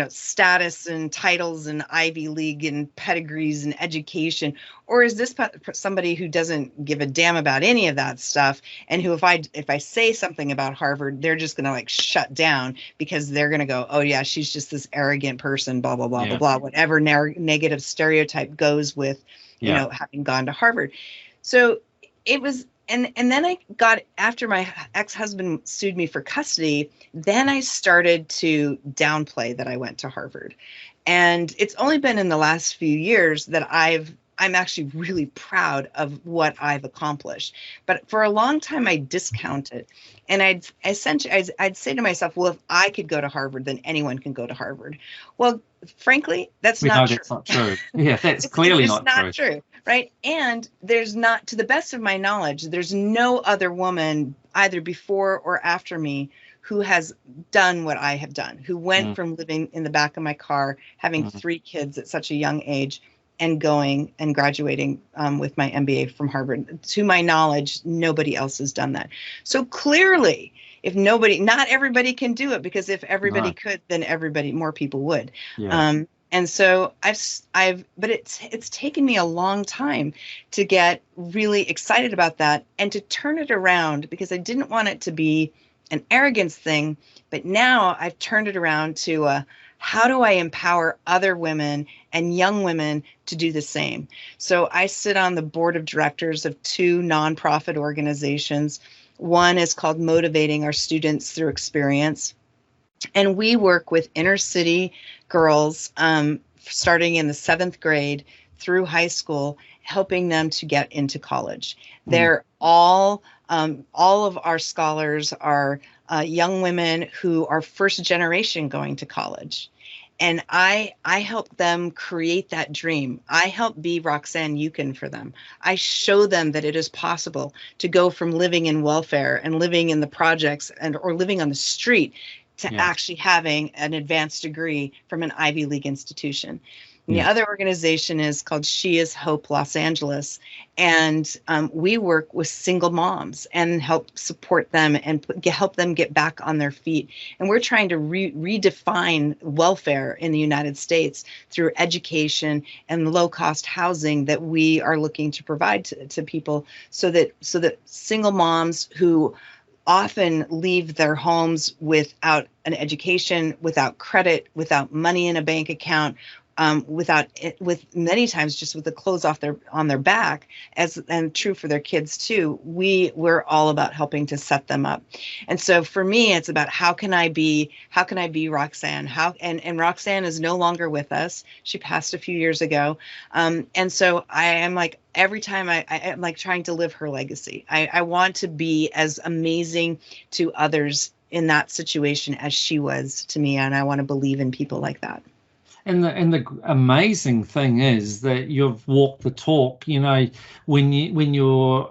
status and titles and Ivy League and pedigrees and education, or is this somebody who doesn't give a damn about any of that stuff, and who if I say something about Harvard, they're just going to shut down because they're going to go, oh yeah, she's just this arrogant person, blah blah blah Yeah. blah blah, whatever negative stereotype goes with having gone to Harvard. So it was. And then after my ex-husband sued me for custody, then I started to downplay that I went to Harvard. And it's only been in the last few years that I'm actually really proud of what I've accomplished. But for a long time, I discounted. And I'd say to myself, well, if I could go to Harvard, then anyone can go to Harvard. Well, frankly, that's not true. That's not true. Yeah, that's clearly it's not true. Right. And there's not, to the best of my knowledge, there's no other woman either before or after me who has done what I have done, who went from living in the back of my car, having 3 kids at such a young age, and going and graduating with my MBA from Harvard. To my knowledge, nobody else has done that. So clearly, not everybody can do it, because if everybody could, then more people would. Yeah. And so but it's taken me a long time to get really excited about that and to turn it around, because I didn't want it to be an arrogance thing. But now I've turned it around to how do I empower other women and young women to do the same? So I sit on the board of directors of 2 nonprofit organizations. One is called Motivating Our Students Through Experience. And we work with inner city girls starting in the 7th grade through high school, helping them to get into college. They're all of our scholars are young women who are first generation going to college. And I help them create that dream. I help be Roxanne Yukon for them. I show them that it is possible to go from living in welfare and living in the projects or living on the street to actually having an advanced degree from an Ivy League institution. And the other organization is called She Is Hope Los Angeles. And we work with single moms and help support them and help them get back on their feet. And we're trying to redefine welfare in the United States through education and low-cost housing that we are looking to provide to people, so that single moms who often leave their homes without an education, without credit, without money in a bank account, with many times just with the clothes on their back, and true for their kids too. We're all about helping to set them up. And so for me, it's about how can I be Roxanne? And Roxanne is no longer with us. She passed a few years ago. And so I am like, every time I am like trying to live her legacy. I want to be as amazing to others in that situation as she was to me. And I want to believe in people like that. And the amazing thing is that you've walked the talk. You know, when you're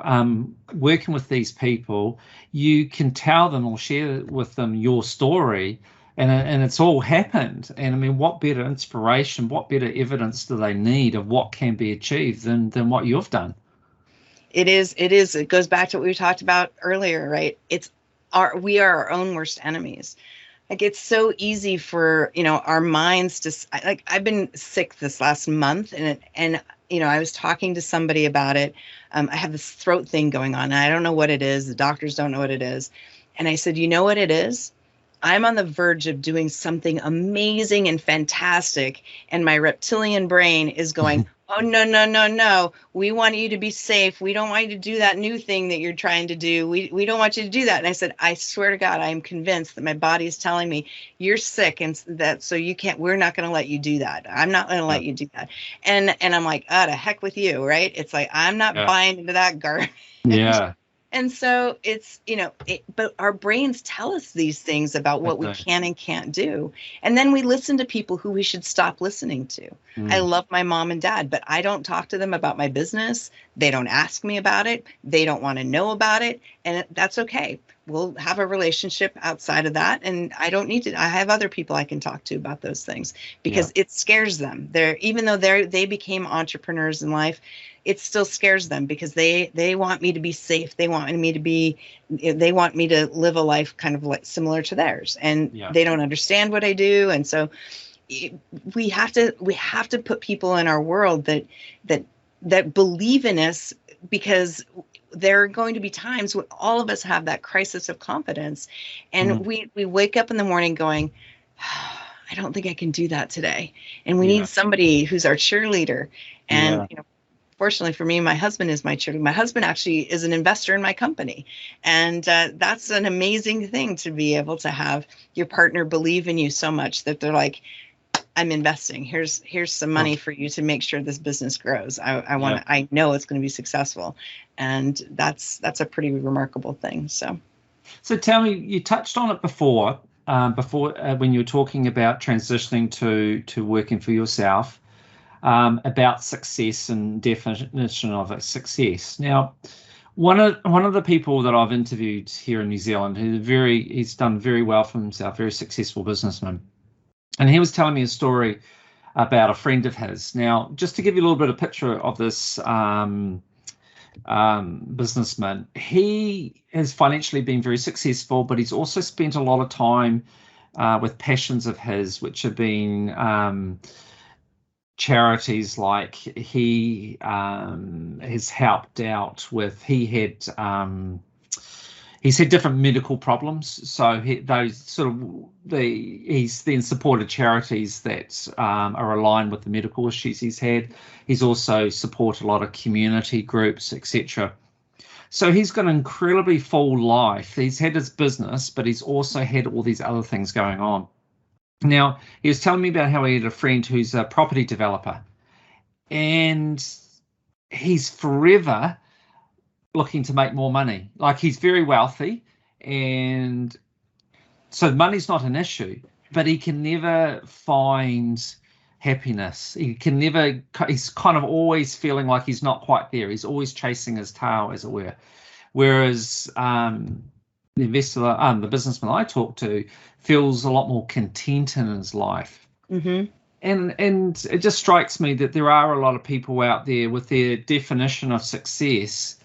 working with these people, you can tell them or share with them your story, and it's all happened. And I mean, what better inspiration, what better evidence do they need of what can be achieved than what you've done? It is. It goes back to what we talked about earlier, right? We are our own worst enemies. Like it's so easy for, our minds to like I've been sick this last month and I was talking to somebody about it. I have this throat thing going on and I don't know what it is. The doctors don't know what it is. And I said, you know what it is? I'm on the verge of doing something amazing and fantastic. And my reptilian brain is going, oh, no, no, no, no. We want you to be safe. We don't want you to do that new thing that you're trying to do. We don't want you to do that. And I said, I swear to God, I am convinced that my body is telling me you're sick and that so you can't, we're not going to let you do that. I'm not going to let you do that. And I'm like, to heck with you, right? It's like, I'm not buying into that garbage. Yeah. And so it's, but our brains tell us these things about what we can and can't do. And then we listen to people who we should stop listening to. I love my mom and dad, but I don't talk to them about my business. They don't ask me about it. They don't want to know about it. And that's okay. We'll have a relationship outside of that. And I don't need to, I have other people I can talk to about those things because it scares them. Even though they became entrepreneurs in life, it still scares them because they want me to be safe. They want me to live a life kind of like similar to theirs. And they don't understand what I do. And so we have to put people in our world that believe in us, because there are going to be times when all of us have that crisis of confidence. And we wake up in the morning going, I don't think I can do that today. And we need somebody who's our cheerleader. And, fortunately for me, my husband is my cheerleader. My husband actually is an investor in my company. And that's an amazing thing to be able to have your partner believe in you so much that they're like, I'm investing. Here's some money for you to make sure this business grows. I know it's going to be successful. And that's a pretty remarkable thing. So tell me, you touched on it before when you were talking about transitioning to working for yourself. About success and definition of a success. Now, one of the people that I've interviewed here in New Zealand, he's done very well for himself, very successful businessman, and he was telling me a story about a friend of his. Now, just to give you a little bit of picture of this businessman, he has financially been very successful, but he's also spent a lot of time with passions of his, which have been charities. Like he has helped out with, he's had different medical problems, so he's then supported charities that are aligned with the medical issues he's had. He's also supported a lot of community groups, etc. So he's got an incredibly full life. He's had his business, but he's also had all these other things going on. Now, he was telling me about how he had a friend who's a property developer, and he's forever looking to make more money. Like, he's very wealthy, and so money's not an issue, but he can never find happiness. He's kind of always feeling like he's not quite there. He's always chasing his tail, as it were. Whereas the investor, the businessman I talk to, feels a lot more content in his life. And it just strikes me that there are a lot of people out there with their definition of success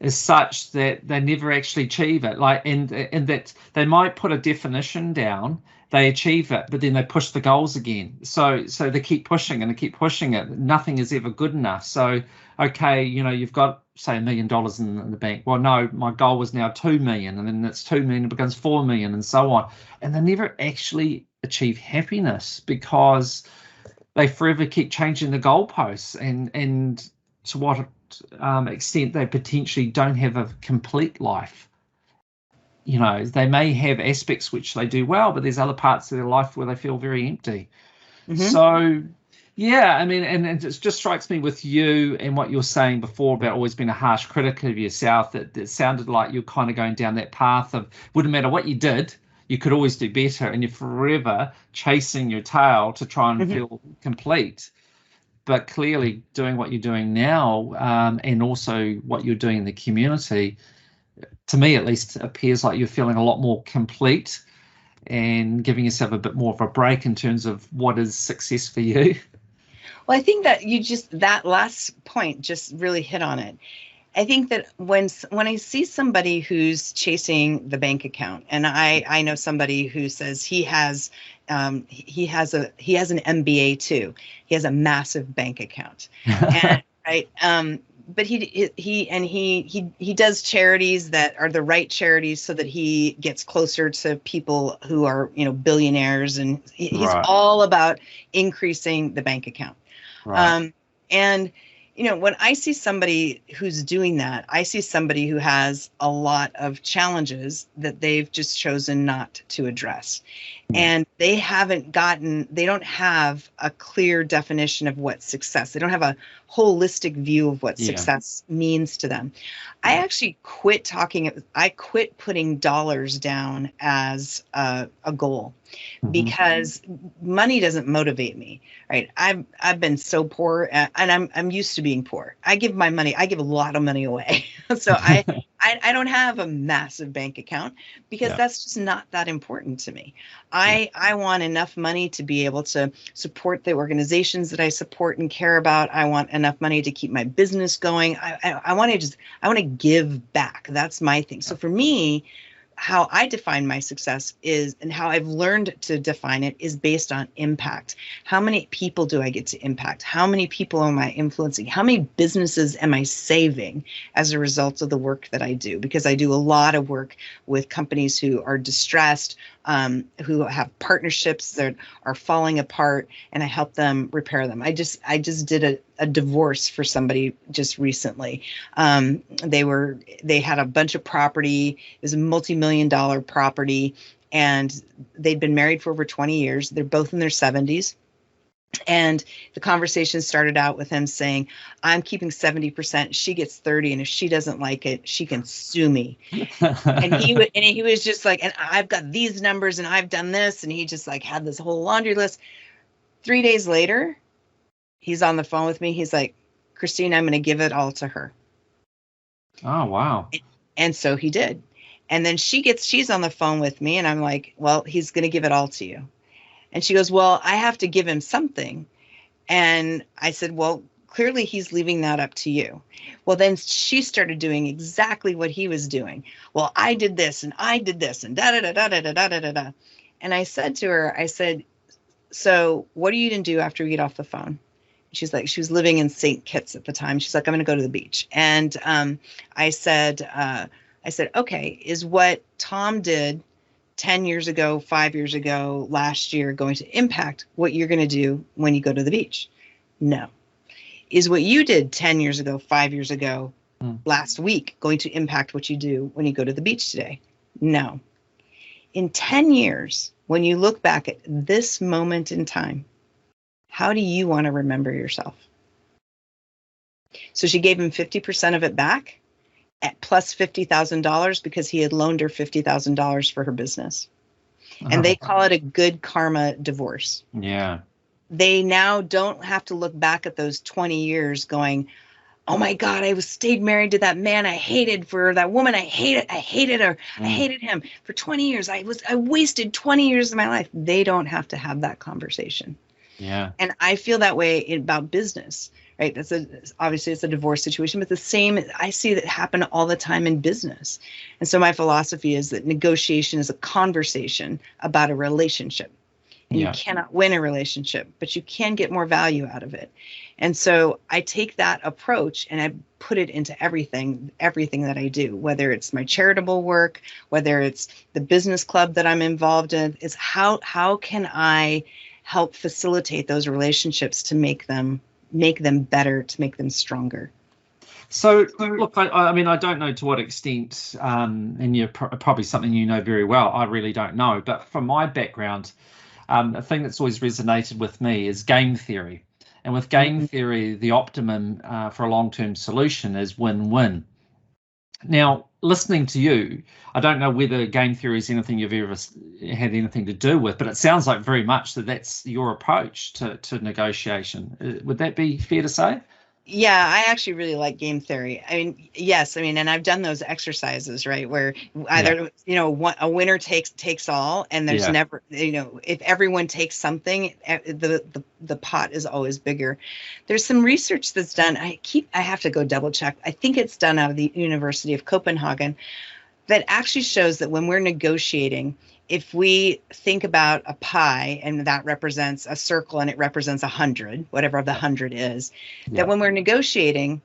is such that they never actually achieve it. And that they might put a definition down, they achieve it, but then they push the goals again. So they keep pushing and they keep pushing it. Nothing is ever good enough. So, okay, you've got, say, $1 million in the bank. Well, no, my goal was now 2 million, and then it's 2 million, it becomes 4 million, and so on. And they never actually achieve happiness because they forever keep changing the goalposts, and to what extent they potentially don't have a complete life. They may have aspects which they do well, but there's other parts of their life where they feel very empty. So, yeah, I mean, and it just strikes me with you and what you're saying before about always being a harsh critic of yourself, that it sounded like you're kind of going down that path of, wouldn't matter what you did, you could always do better, and you're forever chasing your tail to try and feel complete. But clearly doing what you're doing now, and also what you're doing in the community, to me at least, appears like you're feeling a lot more complete and giving yourself a bit more of a break in terms of what is success for you. Well, I think that that last point just really hit on it. I think that when I see somebody who's chasing the bank account, and I know somebody who says he has an MBA too. He has a massive bank account, and right. But he does charities that are the right charities so that he gets closer to people who are, billionaires, and he's Right. all about increasing the bank account. Right. And when I see somebody who's doing that, I see somebody who has a lot of challenges that they've just chosen not to address. And they don't have a clear definition of what success. They don't have a holistic view of what success means to them. I actually quit putting dollars down as a goal, because money doesn't motivate me, right? I've been so poor, and I'm used to being poor. I give a lot of money away. So I don't have a massive bank account, because that's just not that important to me. I want enough money to be able to support the organizations that I support and care about. I want enough money to keep my business going. I want to give back. That's my thing. So for me, how I define my success and how I've learned to define it, is based on impact. How many people do I get to impact? How many people am I influencing? How many businesses am I saving as a result of the work that I do? Because I do a lot of work with companies who are distressed, who have partnerships that are falling apart, and I help them repair them. I just did a divorce for somebody just recently. They had a bunch of property. It was a multi-million-dollar property, and they'd been married for over 20 years. They're both in their 70s. And the conversation started out with him saying, I'm keeping 70%, she gets 30, and if she doesn't like it, she can sue me. And he was just like, and I've got these numbers, and I've done this, and he just like had this whole laundry list. 3 days later, he's on the phone with me. He's like, Christine, I'm going to give it all to her. Oh, wow. And so he did. And then she's on the phone with me, and I'm like, well, he's going to give it all to you. And she goes, well, I have to give him something. And I said, well, clearly he's leaving that up to you. Well, then she started doing exactly what he was doing. Well, I did this, and I did this, and da da da da da da da da da. And I said to her, I said, so what are you going to do after we get off the phone? She's like, she was living in St. Kitts at the time. She's like, I'm going to go to the beach. And I said, okay, is what Tom did 10 years ago, 5 years ago, last year going to impact what you're going to do when you go to the beach? No. Is what you did 10 years ago, 5 years ago, last week going to impact what you do when you go to the beach today? No. In 10 years, when you look back at this moment in time, how do you want to remember yourself? So she gave him 50% of it back, at plus $50,000, because he had loaned her $50,000 for her business. And they call it a good karma divorce. Yeah. They now don't have to look back at those 20 years going, oh my God, I stayed married to that man I hated, for that woman I hated her. I hated him for 20 years. I wasted 20 years of my life. They don't have to have that conversation. Yeah. And I feel that way about business, right? Obviously it's a divorce situation, but the same, I see that happen all the time in business. And so my philosophy is that negotiation is a conversation about a relationship. And you cannot win a relationship, but you can get more value out of it. And so I take that approach and I put it into everything that I do, whether it's my charitable work, whether it's the business club that I'm involved in, is how can I help facilitate those relationships to make them better, to make them stronger. So look, I mean, I don't know to what extent, and you're probably something you know very well. I really don't know. But from my background, a thing that's always resonated with me is game theory. And with game theory, the optimum for a long-term solution is win-win. Now, listening to you, I don't know whether game theory is anything you've ever had anything to do with, but it sounds like very much that's your approach to negotiation. Would that be fair to say? Yeah, I actually really like game theory. I mean, yes, I mean, and I've done those exercises, right, where Yeah, either, a winner takes all, and there's yeah, never, if everyone takes something, the pot is always bigger. There's some research that's done. I have to go double check. I think it's done out of the University of Copenhagen, that actually shows that when we're negotiating, if we think about a pie and that represents a circle and it represents 100, whatever the 100 is, that yeah, when we're negotiating,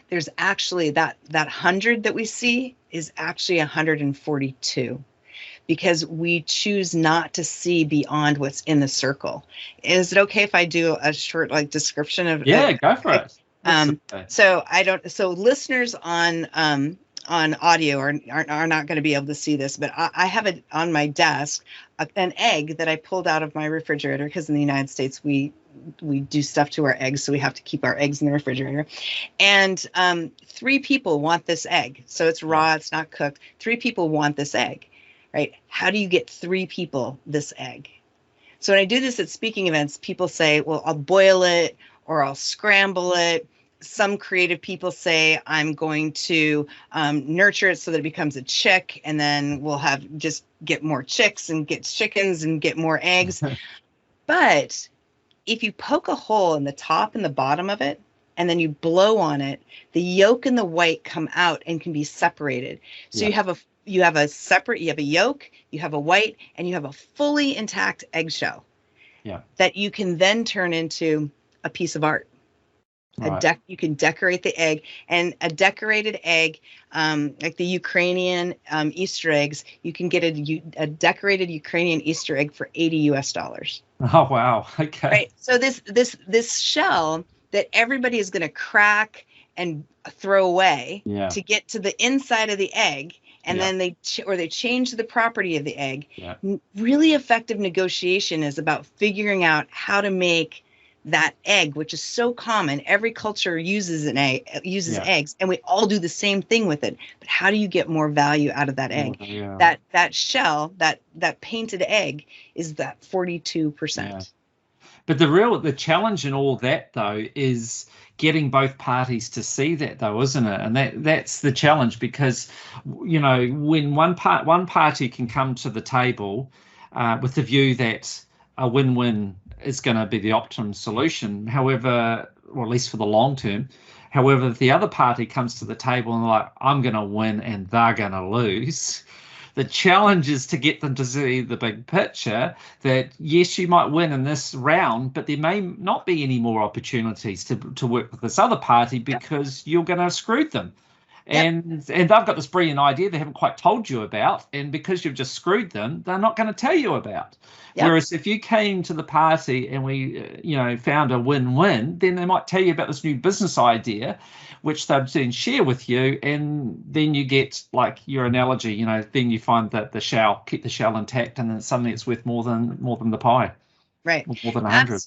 there's actually that 100 that we see is actually 142, because we choose not to see beyond what's in the circle. Is it okay if I do a short description of yeah. Go for okay. it. Absolutely. So listeners on audio are not going to be able to see this, but I have it on my desk, an egg that I pulled out of my refrigerator, because in the United States we do stuff to our eggs, so we have to keep our eggs in the refrigerator. And 3 people want this egg, so it's raw, it's not cooked. 3 people want this egg, right? How do you get 3 people this egg? So when I do this at speaking events, people say, well, I'll boil it or I'll scramble it. Some creative people say, I'm going to nurture it so that it becomes a chick, and then we'll just get more chicks and get chickens and get more eggs. But if you poke a hole in the top and the bottom of it, and then you blow on it, the yolk and the white come out and can be separated. So Yeah. you have a yolk, you have a white, and you have a fully intact eggshell. Yeah. That you can then turn into a piece of art. Right. You can decorate the egg, and a decorated egg, like the Ukrainian Easter eggs, you can get a decorated Ukrainian Easter egg for $80. Oh, wow. Okay. Right. So this shell that everybody is going to crack and throw away Yeah. to get to the inside of the egg, and Yeah. then they change the property of the egg. Yeah. Really effective negotiation is about figuring out how to make that egg, which is so common. Every culture uses Yeah. eggs, and we all do the same thing with it. But how do you get more value out of that egg? Yeah. That shell, that painted egg, is that 42%. Yeah. But the challenge in all that, though, is getting both parties to see that, though, isn't it? And that's the challenge, because when one party can come to the table with the view that a win-win is going to be the optimum solution, however, or at least for the long term. However, if the other party comes to the table and they're like, I'm going to win and they're going to lose, the challenge is to get them to see the big picture, that yes, you might win in this round, but there may not be any more opportunities to work with this other party, because you're going to have screwed them. And they've got this brilliant idea they haven't quite told you about, and because you've just screwed them, they're not going to tell you about. Whereas if you came to the party and we found a win-win, then they might tell you about this new business idea, which they'd then share with you, and then you get, like your analogy, then you find that keep the shell intact, and then suddenly it's worth more than the pie. Right. More than 100.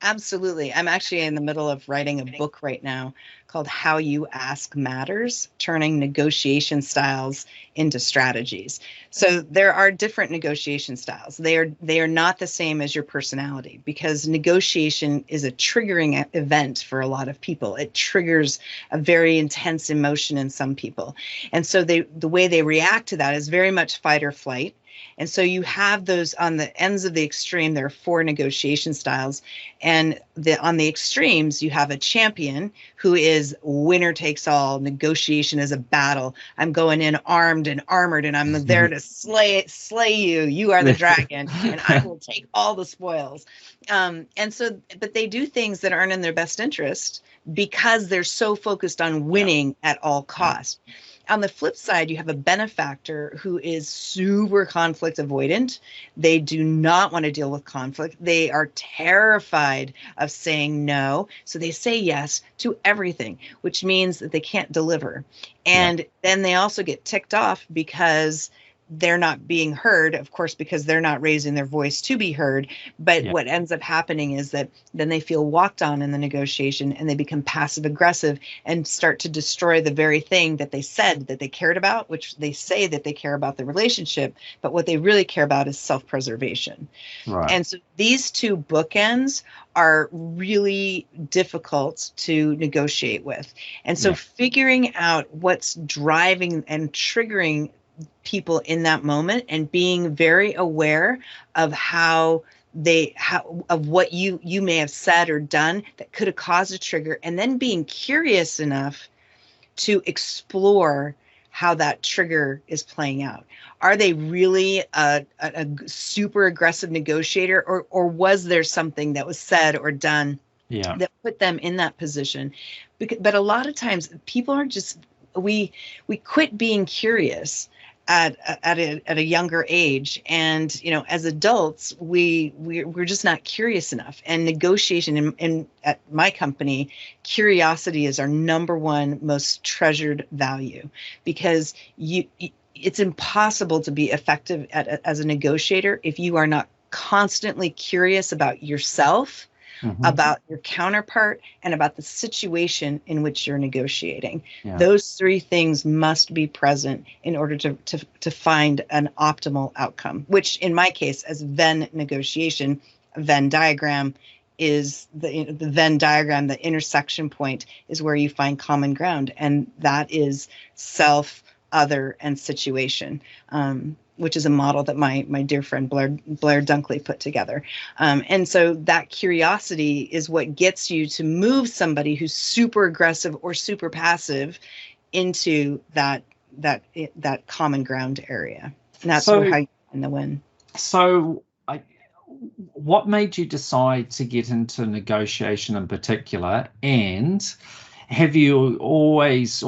Absolutely. I'm actually in the middle of writing a book right now called How You Ask Matters, turning negotiation styles into strategies. So there are different negotiation styles. They are not the same as your personality, because negotiation is a triggering event for a lot of people. It triggers a very intense emotion in some people. And so the way they react to that is very much fight or flight. And so you have those on the ends of the extreme. There are 4 negotiation styles. And on the extremes, you have a champion who is winner takes all. Negotiation is a battle. I'm going in armed and armored, and I'm there to slay you. You are the dragon, and I will take all the spoils. But they do things that aren't in their best interest, because they're so focused on winning at all costs. On the flip side, you have a benefactor who is super conflict avoidant. They do not want to deal with conflict. They are terrified of saying no. So they say yes to everything, which means that they can't deliver. And then they also get ticked off because they're not being heard, of course, because they're not raising their voice to be heard. But Yeah. what ends up happening is that then they feel walked on in the negotiation, and they become passive aggressive and start to destroy the very thing that they said that they cared about, which they say that they care about the relationship, but what they really care about is self-preservation. Right. And so these two bookends are really difficult to negotiate with. And so Yeah. figuring out what's driving and triggering people in that moment, and being very aware of of what you may have said or done that could have caused a trigger, and then being curious enough to explore how that trigger is playing out. Are they really a super aggressive negotiator, or was there something that was said or done that put them in that position? But a lot of times people are just, we quit being curious at a younger age, and as adults we're just not curious enough. And negotiation in at my company, curiosity is our number one most treasured value, because it's impossible to be effective as a negotiator if you are not constantly curious about yourself, about your counterpart, and about the situation in which you're negotiating. Yeah. Those three things must be present in order to find an optimal outcome, which in my case, as Venn negotiation, Venn diagram is the Venn diagram, the intersection point is where you find common ground. And that is self, other, and situation. Which is a model that my dear friend Blair Dunkley put together. And so that curiosity is what gets you to move somebody who's super aggressive or super passive into that common ground area. And that's how you find the win. So what made you decide to get into negotiation in particular? And have you always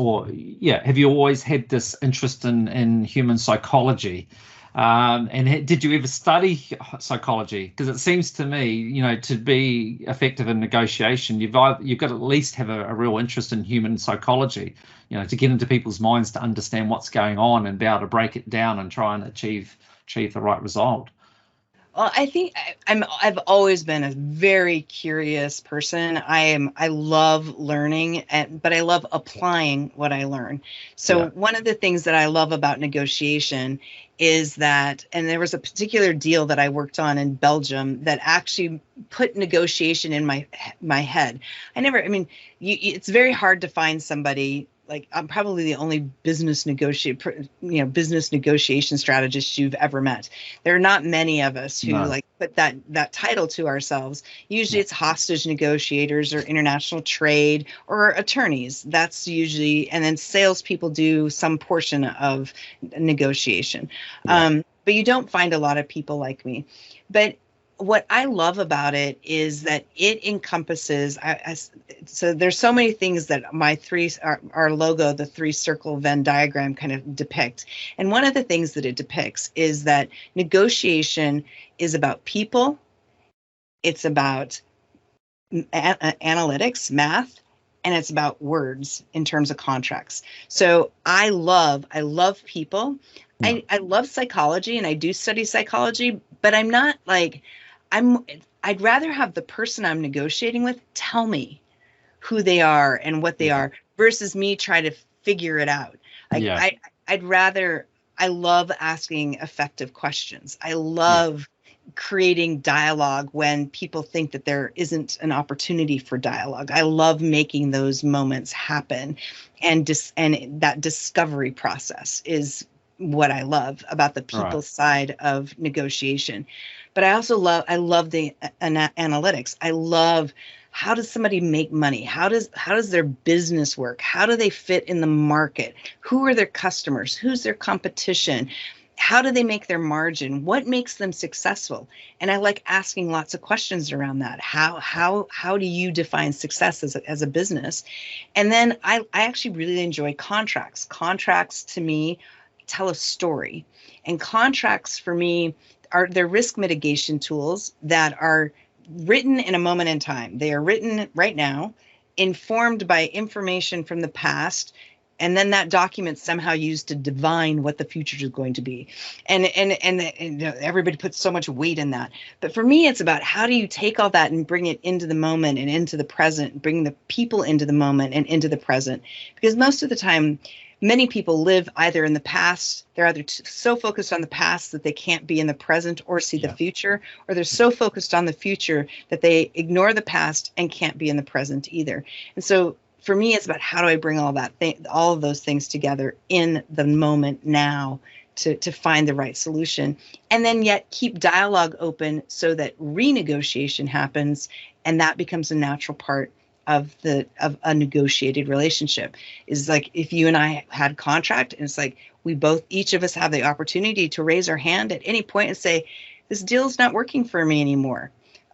had this interest in human psychology? And did you ever study psychology? Because it seems to me, to be effective in negotiation, you've got to at least have a real interest in human psychology, to get into people's minds, to understand what's going on and be able to break it down and try and achieve the right result. Well, I think I've always been a very curious person. I love learning, but I love applying what I learn. So one of the things that I love about negotiation is that, and there was a particular deal that I worked on in Belgium that actually put negotiation in my head. It's very hard to find somebody. Like, I'm probably the only business negotiation strategist you've ever met. There are not many of us who put that title to ourselves. Usually it's hostage negotiators or international trade or attorneys. That's usually, and then salespeople do some portion of negotiation. But you don't find a lot of people like me. But what I love about it is that it encompasses, so there's so many things that our logo, the 3-circle Venn diagram, kind of depict. And one of the things that it depicts is that negotiation is about people, it's about analytics, math, and it's about words in terms of contracts. So I love people. I love psychology, and I do study psychology, but I'm not like, I'd rather have the person I'm negotiating with tell me who they are and what they are, versus me try to figure it out. Like, I love asking effective questions. I love creating dialogue when people think that there isn't an opportunity for dialogue. I love making those moments happen, and that discovery process is what I love about the people side of negotiation. But I also love the analytics. I love, how does somebody make money? How does their business work? How do they fit in the market? Who are their customers? Who's their competition? How do they make their margin? What makes them successful? And I like asking lots of questions around that. How do you define success as a business? And then I actually really enjoy contracts. Contracts to me tell a story, and contracts for me they're risk mitigation tools that are written in a moment in time. They are written right now, informed by information from the past, And then that document's somehow used to divine what the future is going to be. And everybody puts so much weight in that. But for me, it's about how do you take all that and bring it into the moment and into the present, bring the people into the moment and into the present. Because most of the time, many people live either in the past, they're either so focused on the past that they can't be in the present or see the future, or they're so focused on the future that they ignore the past and can't be in the present either. And so for me, it's about how do I bring all of those things together in the moment now to find the right solution, and then yet keep dialogue open so that renegotiation happens, and that becomes a natural part of a negotiated relationship. Is like if you and I had contract, and it's like each of us have the opportunity to raise our hand at any point and say, this deal's not working for me anymore.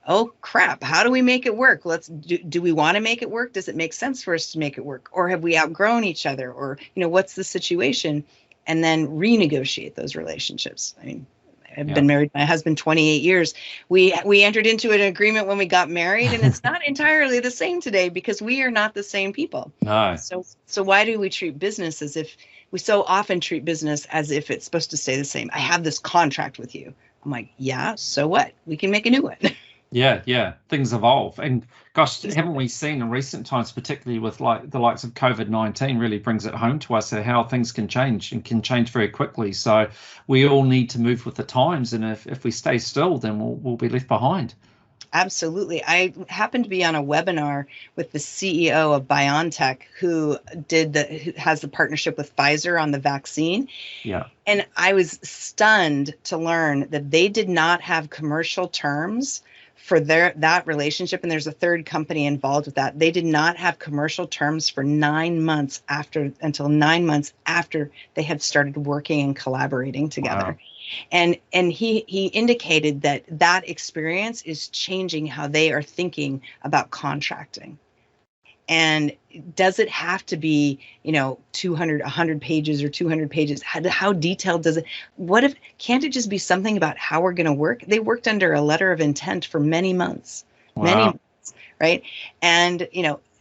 Oh crap, how do we make it work? Do we want to make it work? Does it make sense for us to make it work? Or have we outgrown each other? Or, what's the situation? And then renegotiate those relationships. I mean, I've been married to my husband 28 years. We entered into an agreement when we got married, and it's not entirely the same today because we are not the same people. No. So why do we treat business as if we so often treat business as if it's supposed to stay the same? I have this contract with you. I'm like, yeah, so what? We can make a new one. Yeah. Things evolve. And gosh, haven't we seen in recent times, particularly with like the likes of COVID-19, really brings it home to us how things can change and can change very quickly. So we all need to move with the times. And if we stay still, then we'll be left behind. Absolutely. I happened to be on a webinar with the CEO of BioNTech who has the partnership with Pfizer on the vaccine. Yeah. And I was stunned to learn that they did not have commercial terms for that relationship. And there's a third company involved with that. They did not have commercial terms for 9 months until 9 months after they had started working and collaborating together. Wow. And he indicated that experience is changing how they are thinking about contracting. And does it have to be, 100 pages or 200 pages? How detailed does it? Can't it just be something about how we're going to work? They worked under a letter of intent for many months, right? And,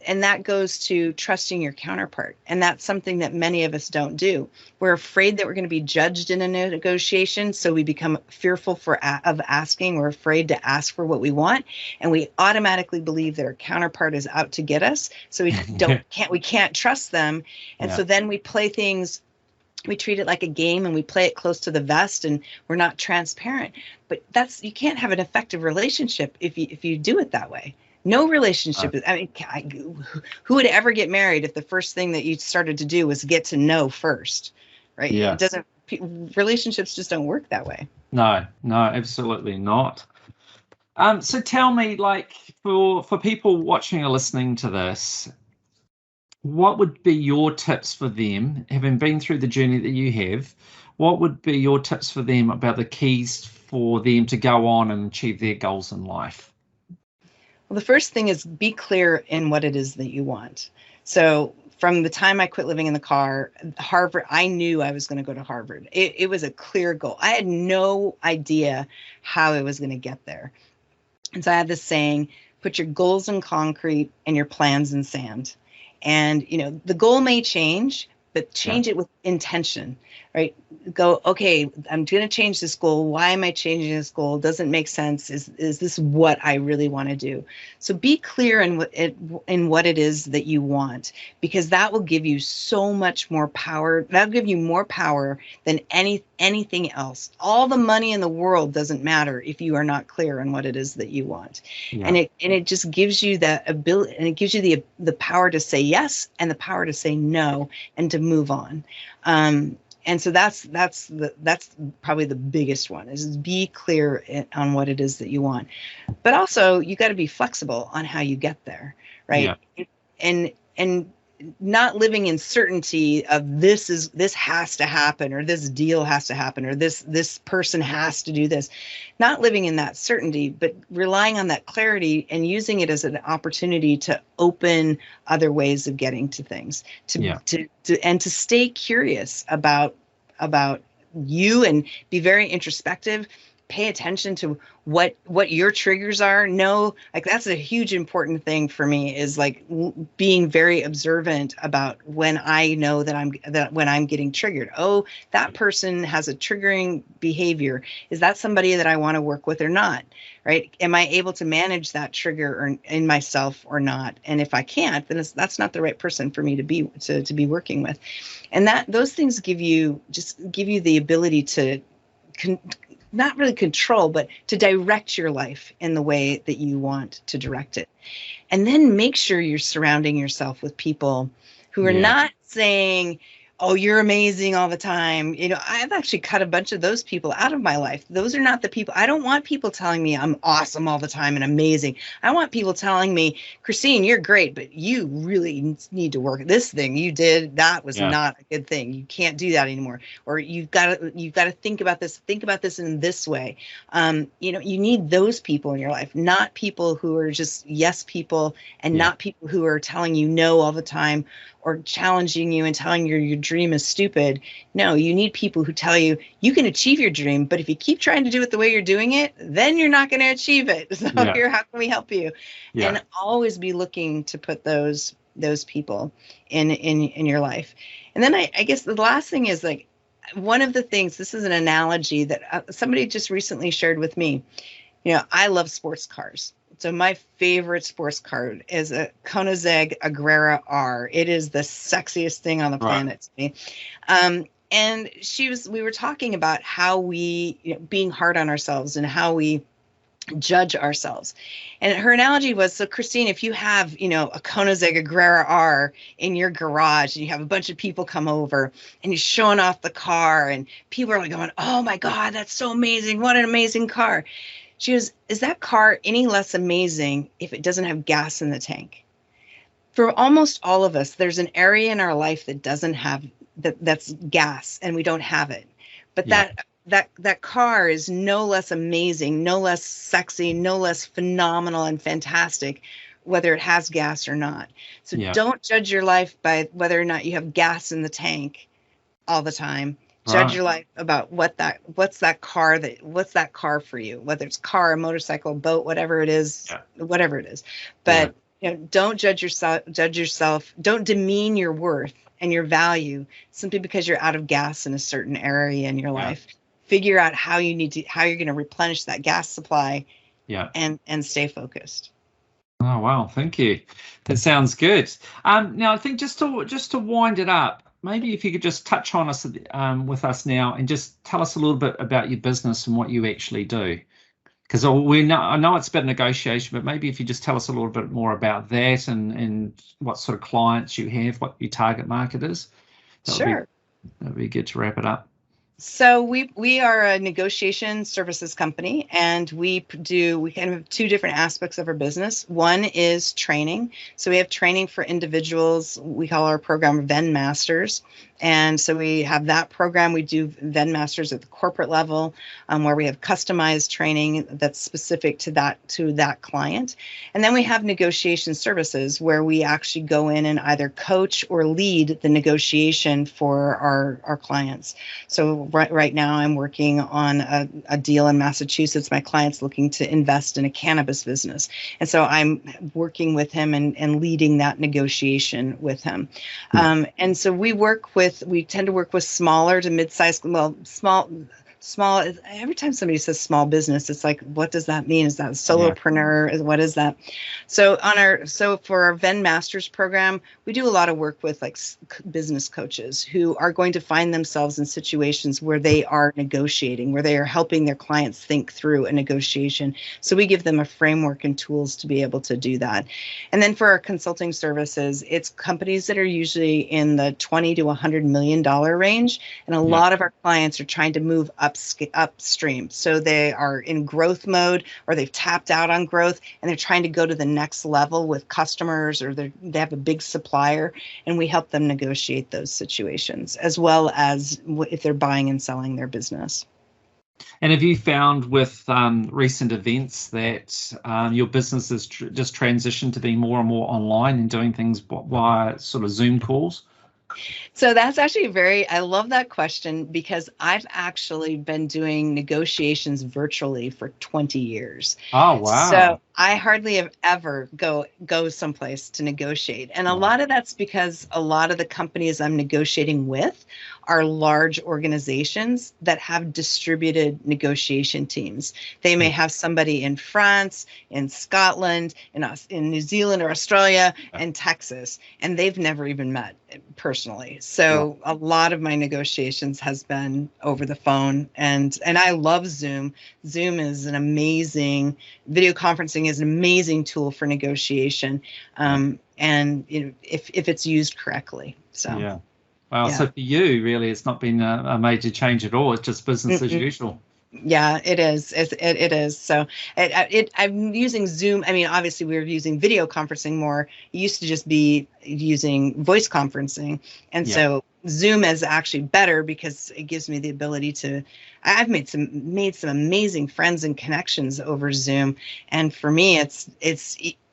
and that goes to trusting your counterpart. And that's something that many of us don't do. We're afraid that we're going to be judged in a negotiation. So we become fearful of asking. We're afraid to ask for what we want. And we automatically believe that our counterpart is out to get us. So we can't trust them. And so then we play things, we treat it like a game and we play it close to the vest and we're not transparent. But you can't have an effective relationship if you do it that way. No relationship. Who would ever get married if the first thing that you started to do was get to know first, right? Yeah. Relationships just don't work that way. No, absolutely not. So tell me, like, for people watching or listening to this, what would be your tips for them, having been through the journey that you have? What would be your tips for them about the keys for them to go on and achieve their goals in life? Well, the first thing is be clear in what it is that you want. So from the time I quit living in the car, Harvard, I knew I was going to go to Harvard. It was a clear goal. I had no idea how I was going to get there. And so I had this saying, put your goals in concrete and your plans in sand. And, the goal may change, but change it with intention, right? Go, okay, I'm going to change this goal. Why am I changing this goal? Doesn't make sense. Is this what I really want to do? So be clear in what it is that you want, because that will give you so much more power. That'll give you more power than anything else. All the money in the world doesn't matter if you are not clear on what it is that you want. Yeah. And it just gives you that ability, and it gives you the power to say yes and the power to say no and to move on. And so that's probably the biggest one, is be clear on what it is that you want. But also you got to be flexible on how you get there, right? Yeah. And not living in certainty of this has to happen, or this deal has to happen, or this person has to do this. Not living in that certainty, but relying on that clarity and using it as an opportunity to open other ways of getting to things, to stay curious about you and be very introspective. pay attention to what your triggers are. Know, like, that's a huge important thing for me, is like being very observant about when I know that when I'm getting triggered. Oh, that person has a triggering behavior. Is that somebody that I want to work with or not? Right? Am I able to manage that trigger or in myself or not? And if I can't, then that's not the right person for me to be working with. And that those things give you the ability to not really control, but to direct your life in the way that you want to direct it. And then make sure you're surrounding yourself with people who are not saying, oh, you're amazing all the time. I've actually cut a bunch of those people out of my life. Those are not the people. I don't want people telling me I'm awesome all the time and amazing. I want people telling me, Christine, you're great, but you really need to work. This thing you did, that was not a good thing. You can't do that anymore. Or you've got to think about this in this way. You need those people in your life, not people who are just yes people, and not people who are telling you no all the time, or challenging you and telling you your dream is stupid. No, you need people who tell you you can achieve your dream, but if you keep trying to do it the way you're doing it, then you're not going to achieve it. So here, how can we help you? And always be looking to put those people in your life. And then I guess the last thing is, like, one of the things, this is an analogy that somebody just recently shared with me. I love sports cars. So my favorite sports car is a Koenigsegg Agera R. It is the sexiest thing on the planet to me. And we were talking about how we, being hard on ourselves and how we judge ourselves. And her analogy was, so Christine, if you have, a Koenigsegg Agera R in your garage, and you have a bunch of people come over and you're showing off the car, and people are like going, oh my God, that's so amazing. What an amazing car. She goes, is that car any less amazing if it doesn't have gas in the tank? For almost all of us, there's an area in our life that doesn't have that's gas, and we don't have it. But that car is no less amazing, no less sexy, no less phenomenal and fantastic, whether it has gas or not. So don't judge your life by whether or not you have gas in the tank all the time. Judge your life about what's that car for you, whether it's car, a motorcycle, boat, whatever it is. But don't judge yourself. Don't demean your worth and your value simply because you're out of gas in a certain area in your life. Figure out how you're going to replenish that gas supply. And stay focused. Oh wow, thank you. That sounds good. Now I think just to wind it up, maybe if you could just touch on us with us now and just tell us a little bit about your business and what you actually do. Because I know it's about negotiation, but maybe if you just tell us a little bit more about that and what sort of clients you have, what your target market is. That'd be good to wrap it up. So we are a negotiation services company, and we kind of have two different aspects of our business. One is training. So we have training for individuals. We call our program Ven Masters. And so we have that program. We do Ven Masters at the corporate level, where we have customized training that's specific to that client. And then we have negotiation services, where we actually go in and either coach or lead the negotiation for our clients. So right now I'm working on a deal in Massachusetts. My client's looking to invest in a cannabis business. And so I'm working with him and leading that negotiation with him. And so we tend to work with smaller to mid-sized, small. Every time somebody says small business, it's like, what does that mean? Is that a solopreneur? What is that? So for our Ven Masters program, we do a lot of work with like business coaches who are going to find themselves in situations where they are negotiating, where they are helping their clients think through a negotiation. So we give them a framework and tools to be able to do that. And then for our consulting services, it's companies that are usually in the $20 to $100 million range. And a lot of our clients are trying to move upstream. So they are in growth mode, or they've tapped out on growth, and they're trying to go to the next level with customers, or they have a big supplier, and we help them negotiate those situations, as well as if they're buying and selling their business. And have you found with recent events that your business has just transitioned to being more and more online and doing things via sort of Zoom calls? So that's actually I love that question because I've actually been doing negotiations virtually for 20 years. Oh, wow. So I hardly have ever go someplace to negotiate. And a Wow. lot of that's because a lot of the companies I'm negotiating with are large organizations that have distributed negotiation teams. They may have somebody in France, in Scotland, in New Zealand or Australia, and Texas, and they've never even met personally. Right. So a lot of my negotiations has been over the phone, and I love Zoom. Zoom is an amazing video conferencing is an amazing tool for negotiation, and if it's used correctly. So Yeah. Well, yeah. so for you, really, it's not been a major change at all. It's just business as Mm-mm. usual. Yeah, it is. It is. So I'm using Zoom. I mean, obviously we were using video conferencing more. It used to just be using voice conferencing. And Yeah. so Zoom is actually better because it gives me the ability to, I've made some amazing friends and connections over Zoom. And for me,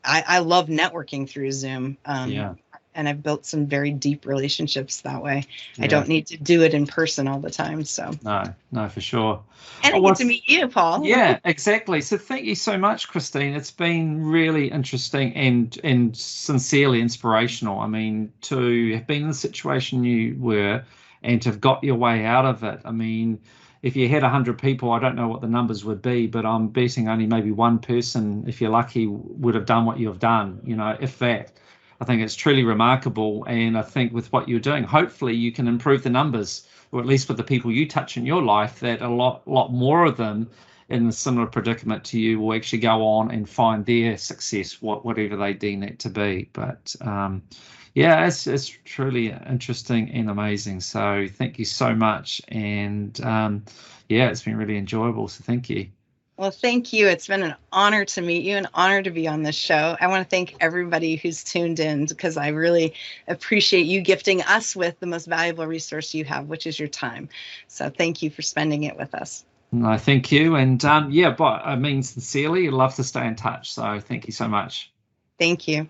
I love networking through Zoom. Yeah. And I've built some very deep relationships that way. I Yeah. don't need to do it in person all the time. So. No, for sure. And I get to meet you, Paul. Yeah, exactly. So thank you so much, Christine. It's been really interesting and sincerely inspirational. I mean, to have been in the situation you were and to have got your way out of it. I mean, if you had 100 people, I don't know what the numbers would be, but I'm betting only maybe one person, if you're lucky, would have done what you have done, if that. I think it's truly remarkable. And I think with what you're doing, hopefully you can improve the numbers, or at least with the people you touch in your life, that a lot more of them in a similar predicament to you will actually go on and find their success, whatever they deem it to be. But yeah, it's truly interesting and amazing. So thank you so much. And yeah, it's been really enjoyable. So thank you. Well, thank you. It's been an honor to meet you, an honor to be on this show. I want to thank everybody who's tuned in because I really appreciate you gifting us with the most valuable resource you have, which is your time. So thank you for spending it with us. No, thank you. And yeah, but I mean, sincerely, I'd love to stay in touch. So thank you so much. Thank you.